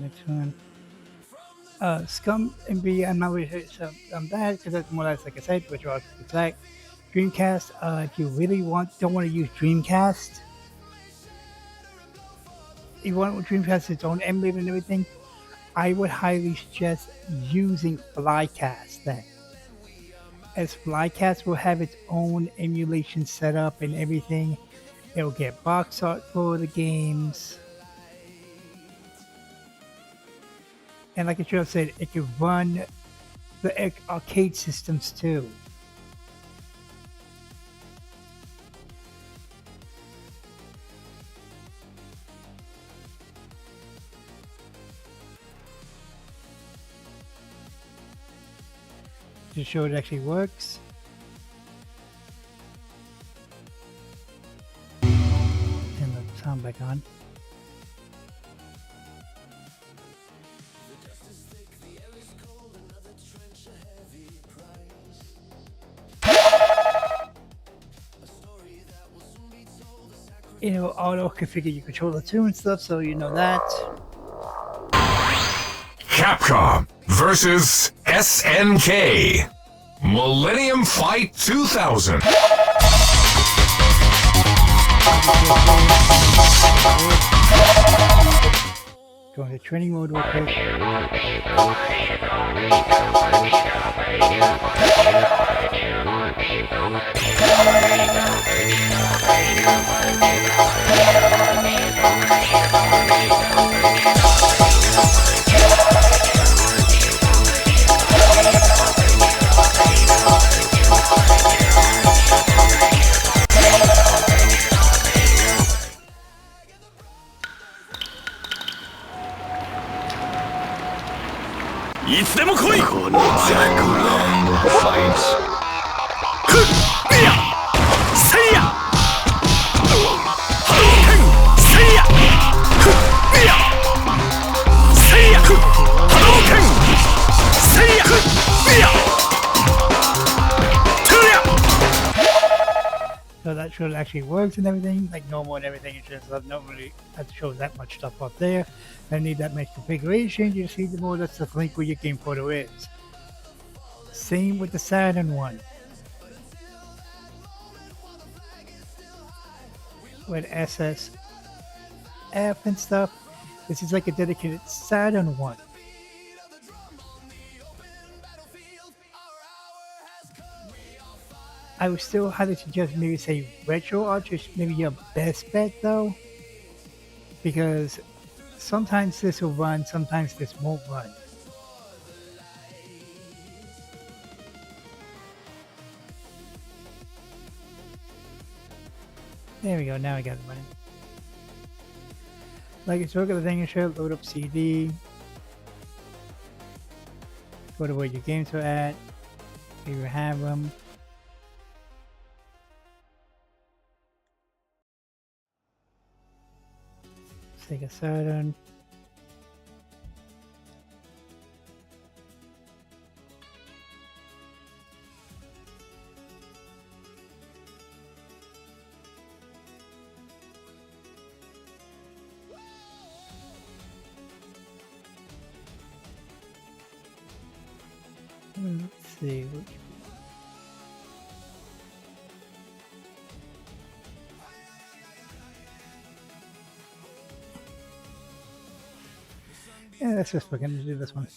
Next one. Scum and B, I'm not really sure. So I'm bad because that's more or less like I said, which was like Dreamcast. If you really don't want to use Dreamcast, you want Dreamcast its own emulator and everything, I would highly suggest using Flycast then. As Flycast will have its own emulation setup and everything. It'll get box art for the games. And like I should have said, it can run the arcade systems too. To show it actually works. And the sound back on. You know, auto configure your controller too and stuff, so you know that. Capcom versus SNK. Millennium Fight 2000. Go into training mode real quick. So that show actually works and everything, like normal and everything. It's just not really have to show that much stuff up there. I need that much configuration. You see the more that's the link where your game photo is. Same with the Saturn one. With SSF and stuff. This is like a dedicated Saturn one. I would still highly suggest maybe say Retro Arch is maybe your best bet though. Because sometimes this will run, sometimes this won't run. There we go, now I got it running. Like it's look at the thing and show, load up CD. Go to where your games are at. Here you have them. Sega Saturn. Let's see. Yeah, let's just fucking do this one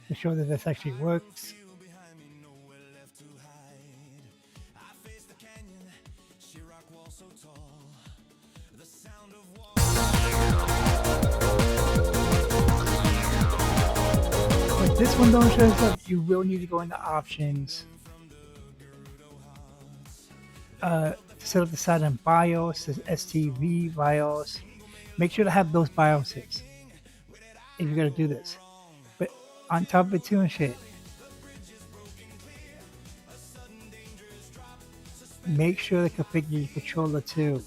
to show that this actually works. But this one don't show us up. You will need to go into options. To set up the side on BIOS, the STV BIOS. Make sure to have those BIOSes if you're gonna do this. But on top of it too and shit, make sure to configure your controller too.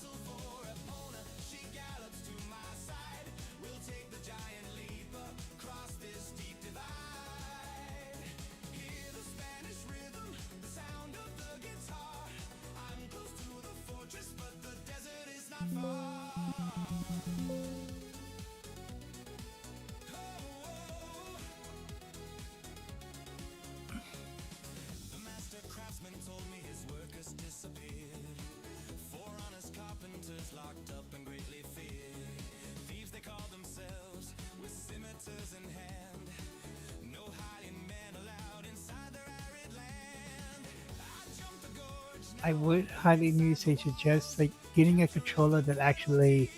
I would highly suggest like getting a controller that actually,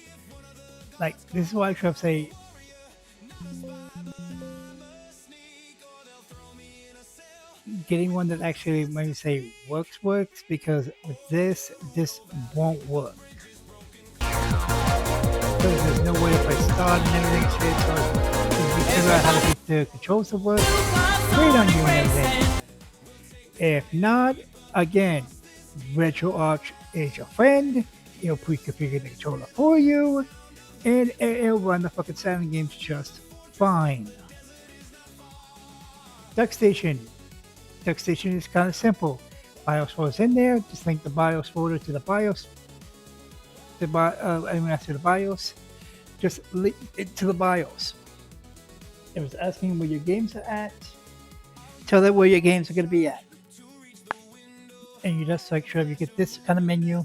like, this is why I try to say, getting one that actually maybe say works, because with this won't work. Because there's no way if I start and everything shit, so if you figure out how to get the controls to work, great on you and everything. If not, again, RetroArch is your friend. It'll pre-configure the controller for you, and it'll run the fucking Silent games just fine. DuckStation. DuckStation is kind of simple. BIOS folder's in there. Just link the BIOS folder to the BIOS. To the BIOS. Just link it to the BIOS. If it's asking where your games are at, tell it where your games are going to be at. And you just make sure you get this kind of menu.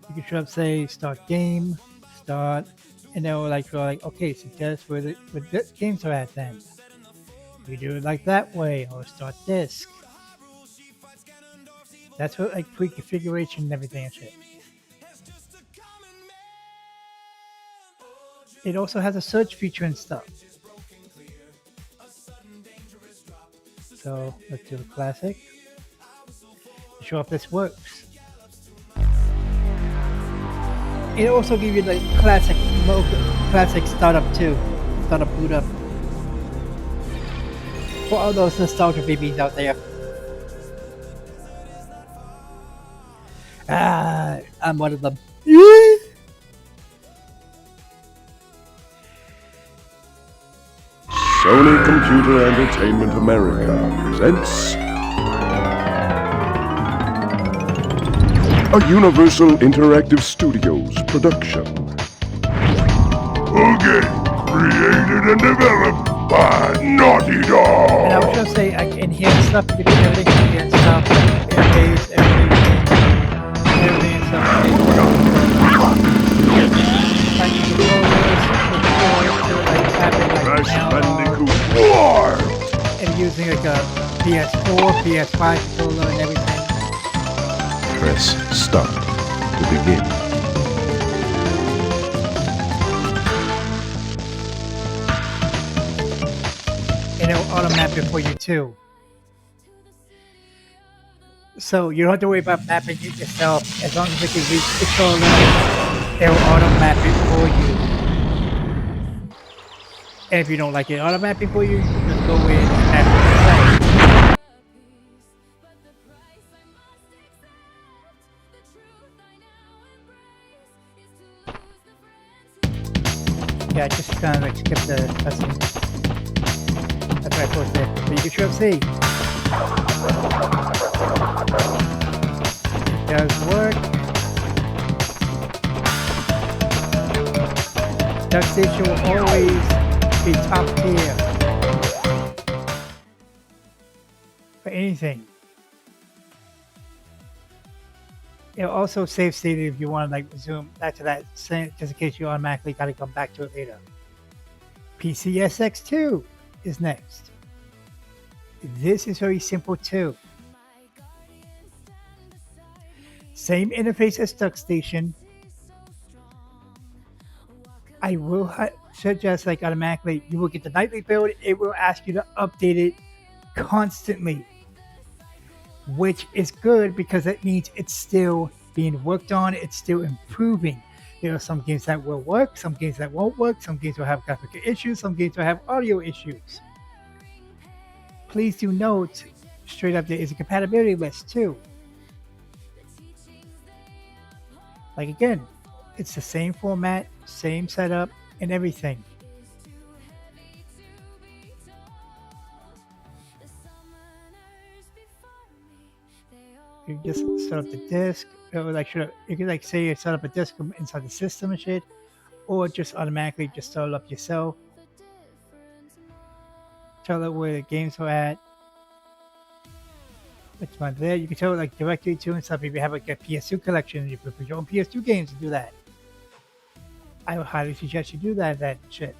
You can try to say start game, start, and then we're like, okay, suggest where the games are at then. You do it like that way, or start disk. That's what like pre-configuration and everything and shit. It also has a search feature and stuff. So let's do the classic. Show if this works. It also gives you the classic startup too. Startup boot up. For all those nostalgia babies out there. I'm one of them. Sony Computer Entertainment America presents a Universal Interactive Studios production. A game created and developed by Naughty Dog. And I was gonna say, I can hear stuff, you can everything, you can hear stuff, interface, everything and stuff. Like controllers, Crash Bandicoot War! and using like a PS4, PS5 controller and everything. Press start to begin. And it'll auto-map it for you too. So you don't have to worry about mapping it yourself. As long as it can reach the controller, it'll auto-map it for you. And if you don't like it auto-mapping for you, you can just go in and map it yourself. Yeah, I just kind of like skip the cutscene. That's why I posted it. But you can sure see. It does work. DuckStation will always be top tier. anything. It'll also save state if you want to like resume back to that, just in case you automatically got to come back to it later. PCSX2 is next. This is very simple too. Same interface as DuckStation. I will suggest like automatically you will get the nightly build. It will ask you to update it constantly, which is good because it means it's still being worked on. It's still improving. There are some games that will work, some games that won't work, some games will have graphical issues, some games will have audio issues. Please do note, straight up there is a compatibility list too. Like again, it's the same format, same setup, and everything. You just set up the disk, or like you could like say you set up a disk inside the system and shit, or just automatically just start it up yourself. Tell it where the games are at. Which one there? You can tell it like directly to and stuff. If you have like a PS2 collection, you can put your own PS2 games and do that. I would highly suggest you do that shit.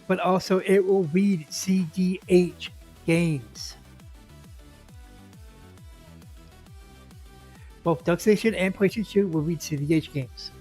But also, it will read CDH games. Both DuckStation and PlayStation 2 will read CDH games.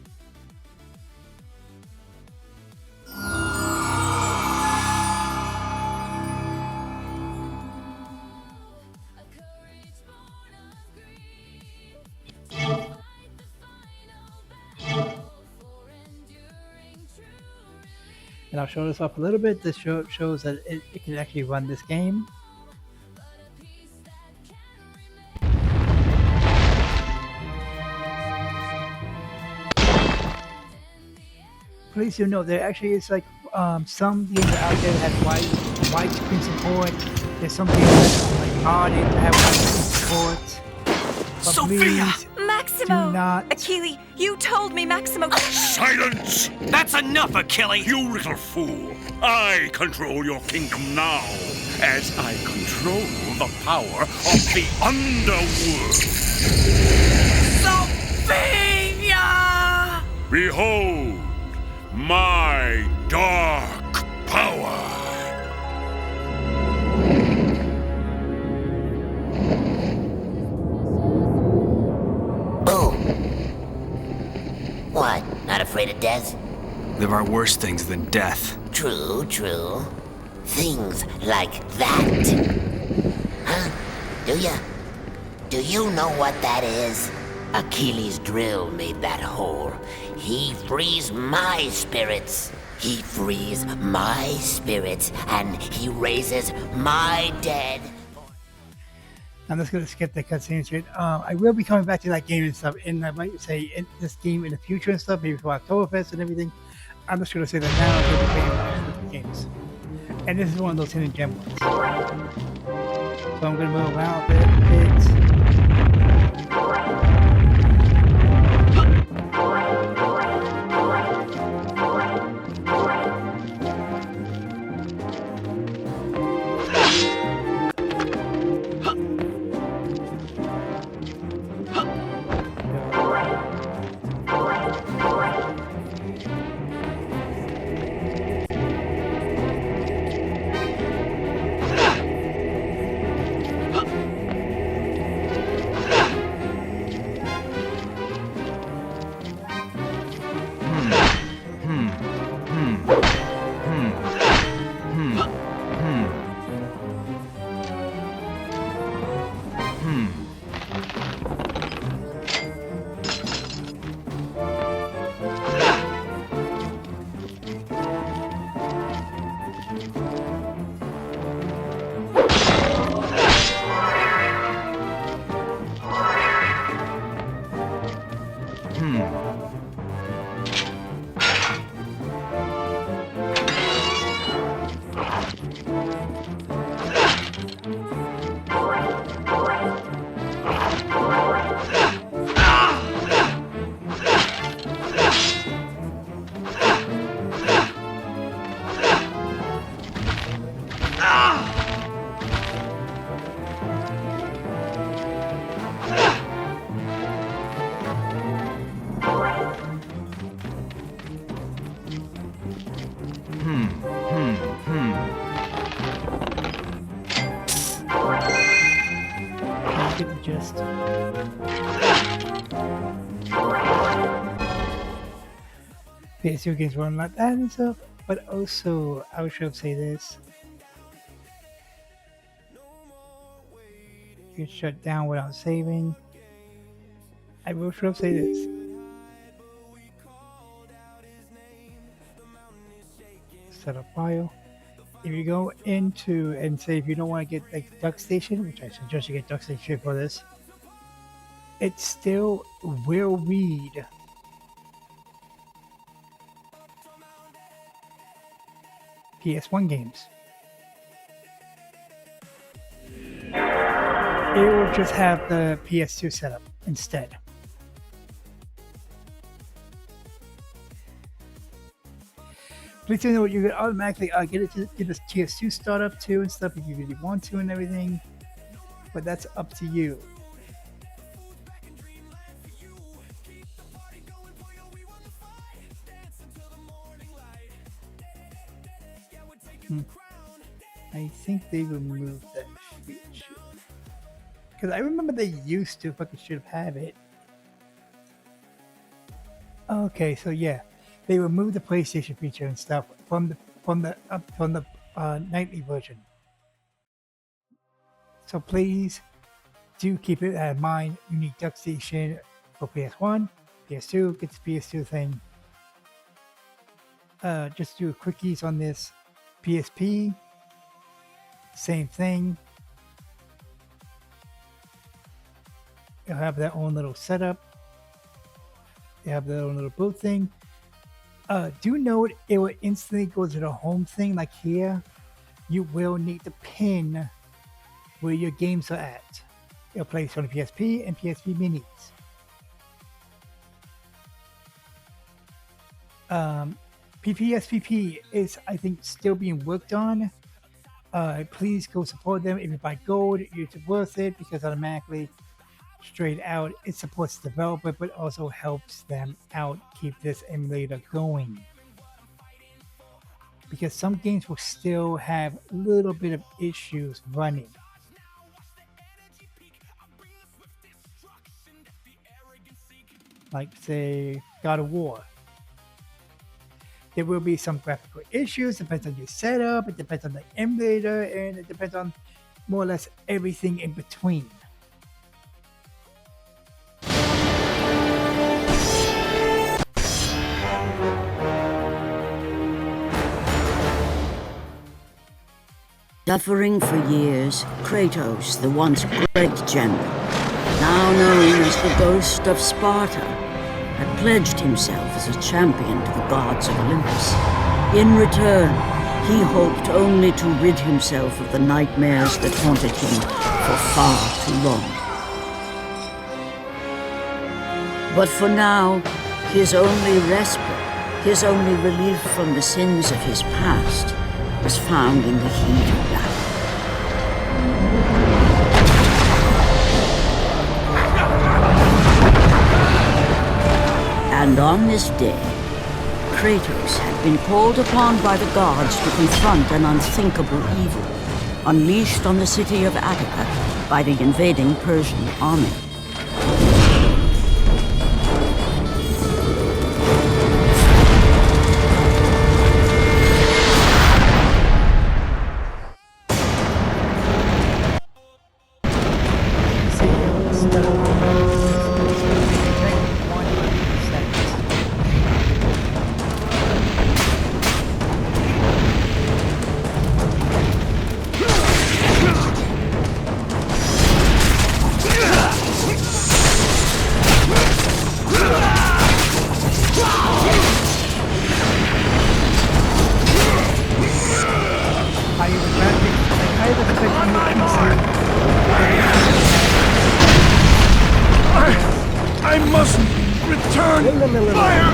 And I'll show this off a little bit. This shows that it can actually run this game. Please do note there actually is like some games out there that have widescreen support. There's some games that are like modded to have widescreen support. But Sophia! Maximo! Do not. Achille, you told me Maximo. Silence! That's enough, Achilles! You little fool! I control your kingdom now, as I control the power of the underworld. Sophia! Behold, my dark power! What? Not afraid of death? There are worse things than death. True, true. Things like that. Huh? Do ya? Do you know what that is? Achilles' drill made that hole. He frees my spirits. He frees my spirits, and he raises my dead. I'm just gonna skip the cutscene shit. I will be coming back to that game and stuff, and I might say in this game in the future and stuff, maybe for Oktoberfest and everything. I'm just gonna say that now I'm gonna be playing the games, and this is one of those hidden gem ones. So I'm gonna move around a bit. list. PS2 games run like that and stuff, but also I should say this. You shut down without saving. I will sure say this. Set up file. If you go into and say if you don't want to get like Duck Station, which I suggest you get Duck Station for this, it still will read PS1 games. It will just have the PS2 setup instead. Please do know you can automatically get this PS2 startup too and stuff if you really want to and everything, but that's up to you. I think they removed that feature. Because I remember they used to fucking should have it. Okay, so yeah, they removed the PlayStation feature and stuff from the nightly version. So please do keep it in mind. You need Duck Station for PS1, PS2. Get the PS2 thing. Just do quickies on this. PSP, same thing. You'll have their own little setup. They have their own little boot thing. Do note it will instantly go to the home thing. Like here, you will need to pin where your games are at. It'll place on the PSP and PSP minis. PPSPP is, I think, still being worked on. Please go support them. If you buy gold, it's worth it because automatically, straight out, it supports the developer, but also helps them out keep this emulator going. Because some games will still have a little bit of issues running. Like, say, God of War. There will be some graphical issues, depends on your setup, it depends on the emulator, and it depends on more or less everything in between. Suffering for years, Kratos, the once great general, now known as the Ghost of Sparta, had pledged himself as a champion to the gods of Olympus. In return, he hoped only to rid himself of the nightmares that haunted him for far too long. But for now, his only respite, his only relief from the sins of his past, was found in the heat of battle. And on this day, Kratos had been called upon by the gods to confront an unthinkable evil, unleashed on the city of Attica by the invading Persian army. I must return fire!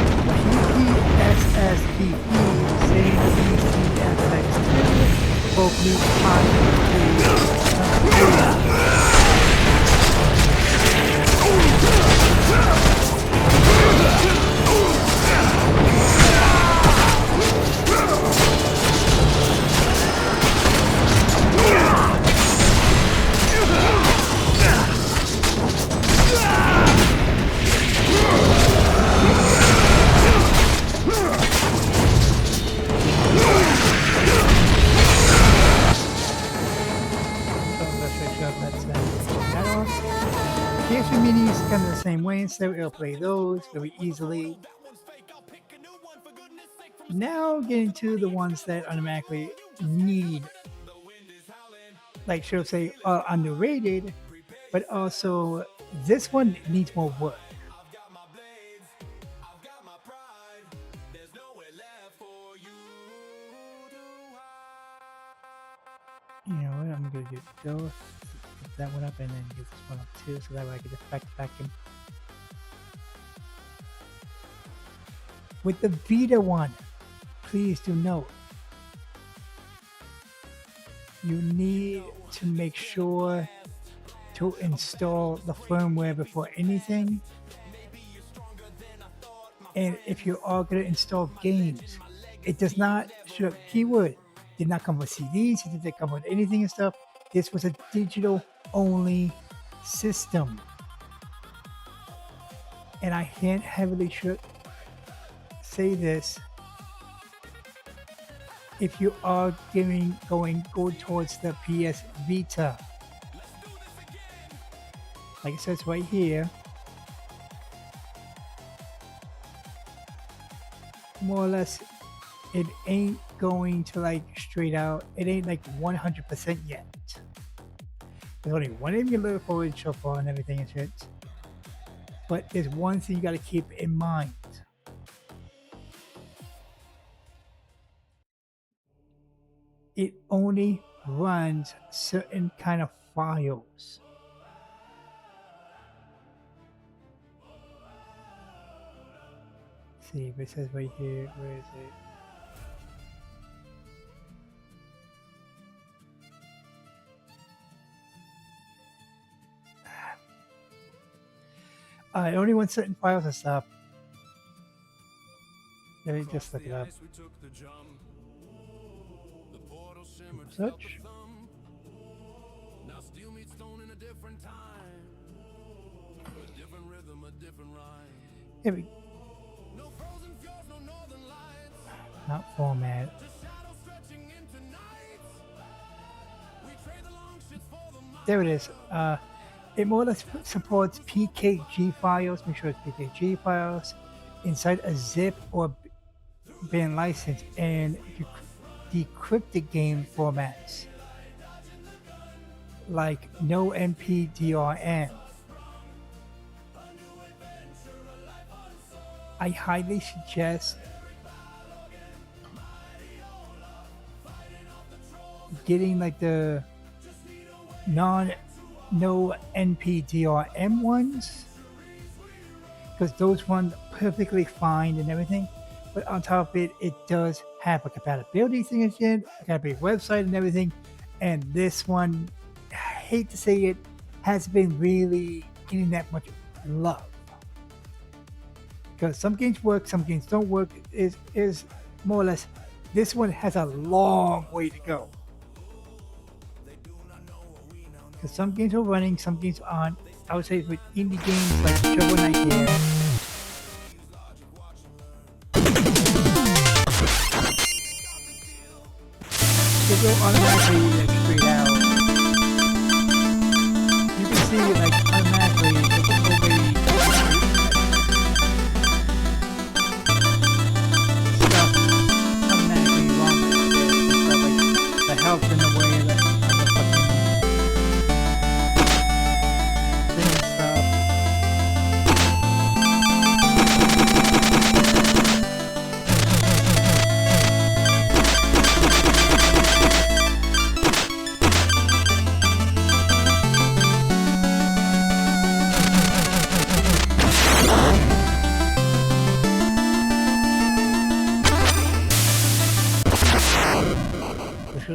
these kind of the same way, and so it'll play those very easily. Now getting to the ones that automatically need, like should say, are underrated, but also this one needs more work. You know what? I'm gonna go get that one up and then get this one up too, so that way I can just back in. With the Vita one, please do note, you need to make sure to install the firmware before anything. And if you are going to install games, it does not, keyword, did not come with CDs, it didn't come with anything and stuff. This was a digital only system. And I can't heavily say this. If you are going towards the PS Vita, like it says right here, more or less, it ain't going to like straight out. It ain't like 100% yet. There's only one emulator for it so far and everything and shit. But there's one thing you got to keep in mind. It only runs certain kind of files. Let's see if it says right here, where is it? It only runs certain files and stuff. Let me just look it up. Search. Here we go. Not format. There it is. It more or less supports PKG files. Make sure it's PKG files inside a zip or bin license and decrypted game formats like no NPDRM. I highly suggest getting like the no NPDRM ones, because those run perfectly fine and everything. But on top of it, it does have a compatibility thing again, a compatibility website and everything. And this one, I hate to say it, hasn't been really getting that much love. Because some games work, some games don't work. Is more or less, this one has a long way to go. Because some games are running, some games aren't. I would say with indie games like Shovel Knight here, they go automatically like straight out. You can see it like automatically stuff automatically wrong with it and stuff like the health in the way of the fucking thing and stuff.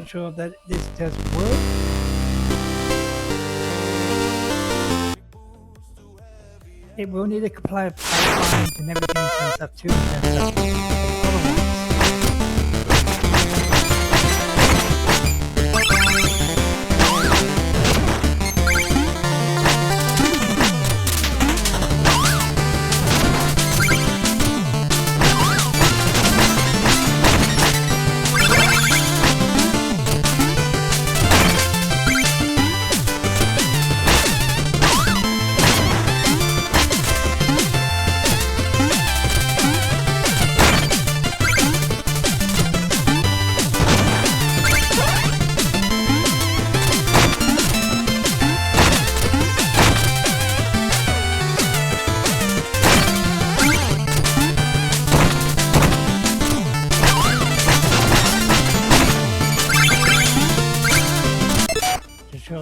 Sure that this does work. It will need to comply with pipelines and everything and stuff too. And stuff.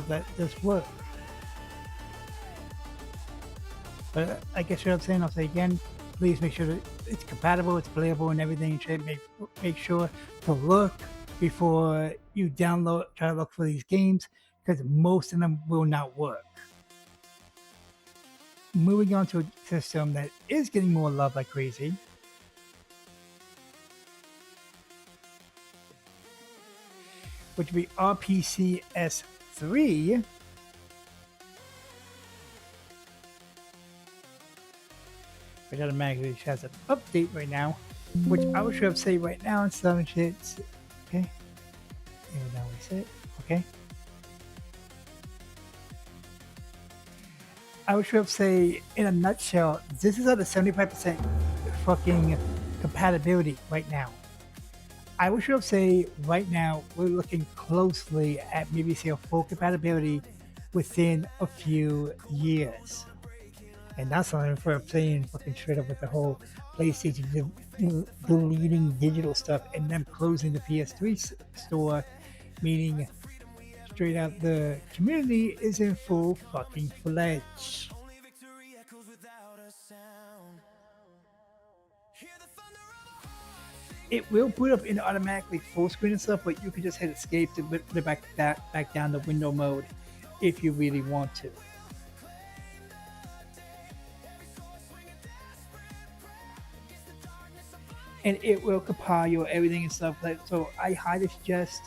that this work. But I guess what I'm saying, I'll say again, please make sure that it's compatible, it's playable, and everything. You should make sure to look before you download, try to look for these games, because most of them will not work. Moving on to a system that is getting more love like crazy. Which would be RPCS3. Which automatically has an update right now. Which I would should say right now instead of shit. Okay. And now we set. Okay. I would should say in a nutshell, this is at a 75% fucking compatibility right now. I would should say right now we're looking closely at maybe say a full compatibility within a few years. And that's something for saying fucking straight up with the whole PlayStation deleting digital stuff and them closing the PS3 store, meaning straight out the community is in full fucking fledged. It will put up in automatically full screen and stuff, but you can just hit escape to put it back down to window mode if you really want to. And it will compile your everything and stuff like that. So I highly suggest,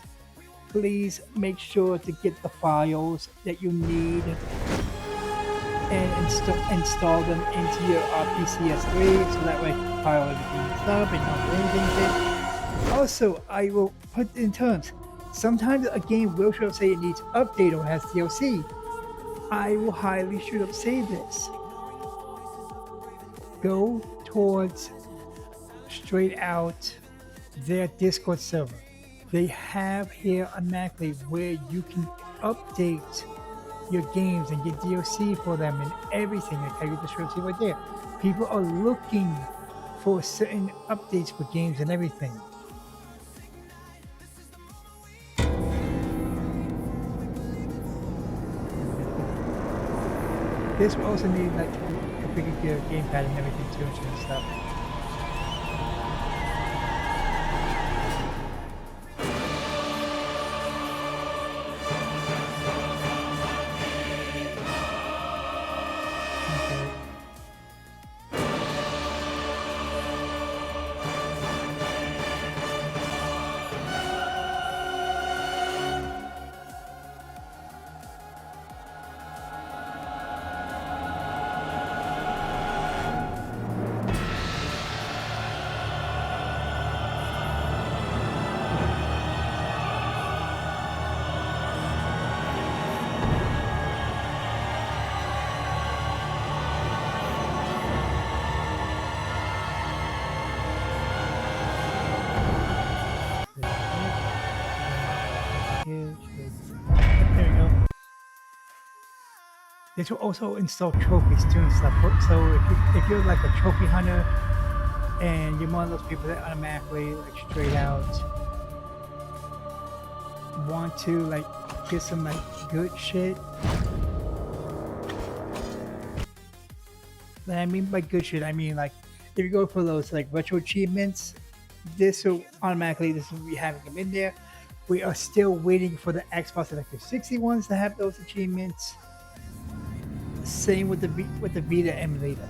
please make sure to get the files that you need and install them into your RPCS3 so that way I can compile everything and stuff and not do anything. Also, I will put in terms, sometimes a game will show up say it needs update or has DLC. I will highly should have say this. Go towards straight out their Discord server. They have here automatically where you can update your games and get DLC for them and everything. I tell you the truth right there. People are looking for certain updates for games and everything. This will also need like to configure your gamepad and everything too and stuff. This will also install trophies too and stuff. So if you're like a trophy hunter and you're one of those people that automatically like straight out want to like get some like good shit. What I mean by good shit, I mean like if you go for those like retro achievements, this will be having them in there. We are still waiting for the Xbox and 360 ones to have those achievements. Same with the Vita emulator.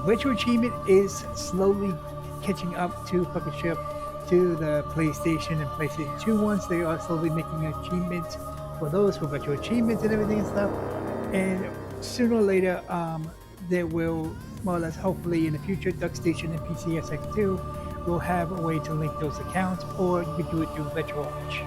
Retro achievement is slowly catching up to fucking ship to the PlayStation and PlayStation 2 ones. They are slowly making achievements for those for retro achievements and everything and stuff. And sooner or later, there will more or less, hopefully in the future, DuckStation and PCSX2 will have a way to link those accounts, or you can do it through RetroArch.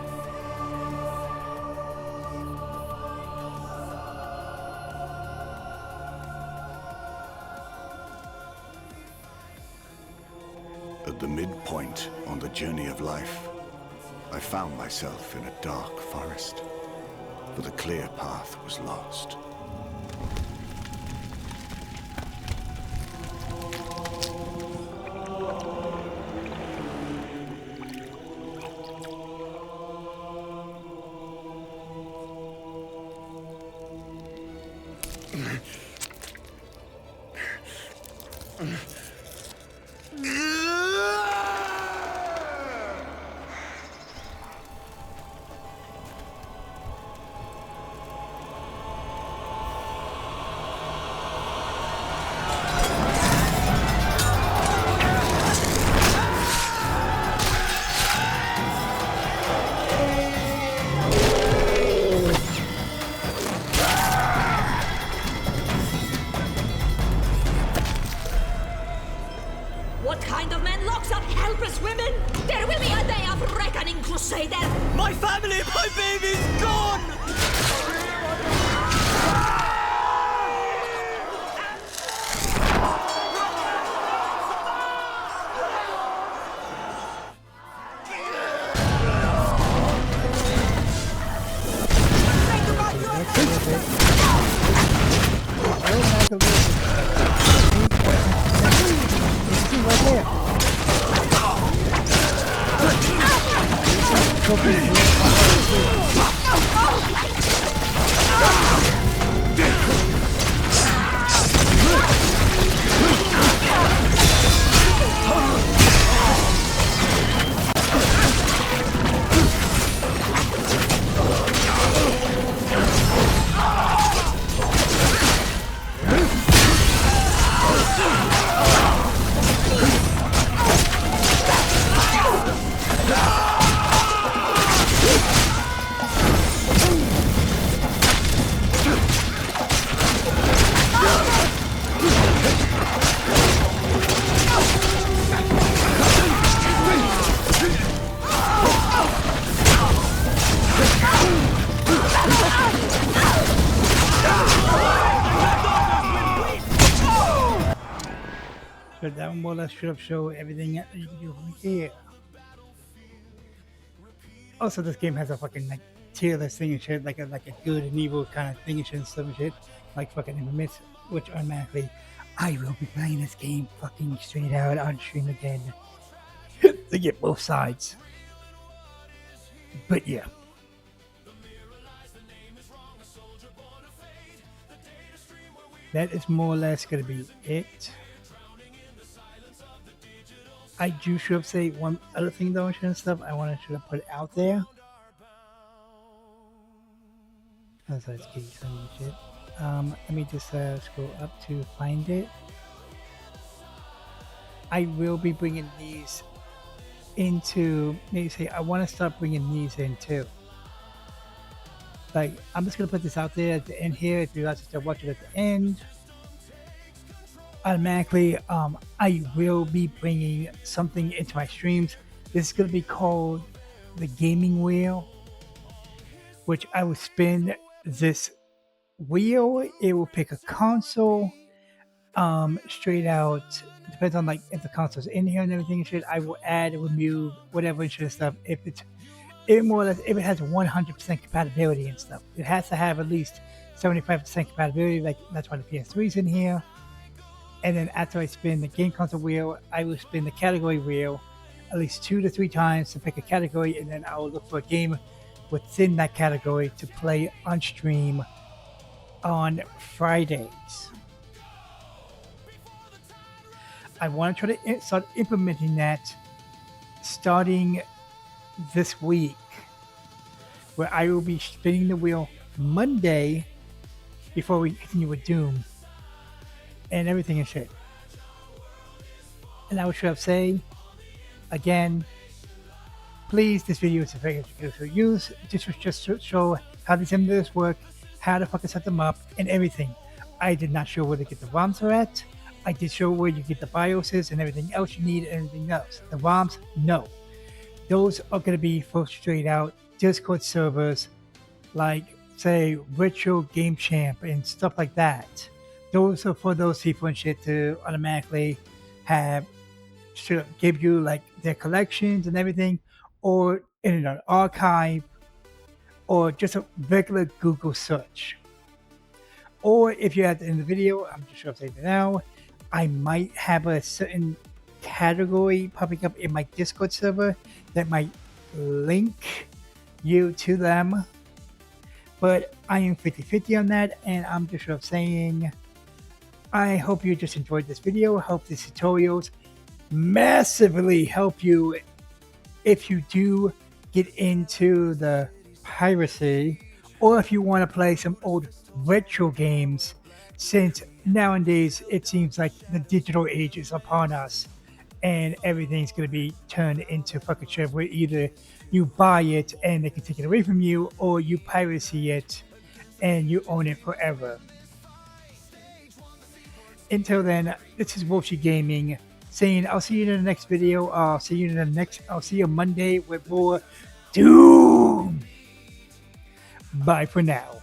At the midpoint on the journey of life, I found myself in a dark forest, for the clear path was lost. My family, my baby's gone! So that one more or less should have shown everything that you can do from here. Also, this game has a fucking like tier list thing and shit, like a good and evil kind of thing and shit and stuff and shit, like fucking Infamous, which automatically I will be playing this game fucking straight out on stream again to get both sides. But yeah. That is more or less gonna be it. I do should have said one other thing though and stuff I wanted to put it out there. As I keep saying shit. Let me just scroll up to find it. I will be bringing these into, maybe say I want to start bringing these in too. Like, I'm just going to put this out there at the end here. If you guys start watching at the end, automatically, I will be bringing something into my streams. This is going to be called the gaming wheel, which I will spin this wheel. It will pick a console, straight out. Depends on like if the console's in here and everything and shit. I will add, remove, whatever and shit and stuff. If it more or less, if it has 100% compatibility and stuff, it has to have at least 75% compatibility. Like that's why the PS3's in here. And then after I spin the game console wheel, I will spin the category wheel at least 2 to 3 times to pick a category, and then I will look for a game within that category to play on stream on Fridays. I want to try to start implementing that starting this week, where I will be spinning the wheel Monday before we continue with Doom and everything and shit. And I would should have say again, please, this video is a very for use. This was just to show how these emulators work, how to fucking set them up, and everything. I did not show where to get the ROMs are at. I did show where you get the BIOSes and everything else you need and everything else. The ROMs, no. Those are going to be for straight out Discord servers, like, say, Virtual Game Champ and stuff like that. Those are for those people and shit to automatically have, should give you, like, their collections and everything, or in an archive, or just a regular Google search. Or if you're at the end of the video, I'm just sure to say that now, I might have a certain category popping up in my Discord server that might link you to them. But I am 50-50 on that, and I'm just sort of saying, I hope you just enjoyed this video. I hope these tutorials massively help you if you do get into the piracy, or if you want to play some old retro games, since nowadays it seems like the digital age is upon us and everything's going to be turned into fucking shit, where either you buy it and they can take it away from you, or you piracy it and you own it forever. Until then, this is Wolfie Gaming saying I'll see you in the next video. I'll see you Monday with more soon. Bye for now.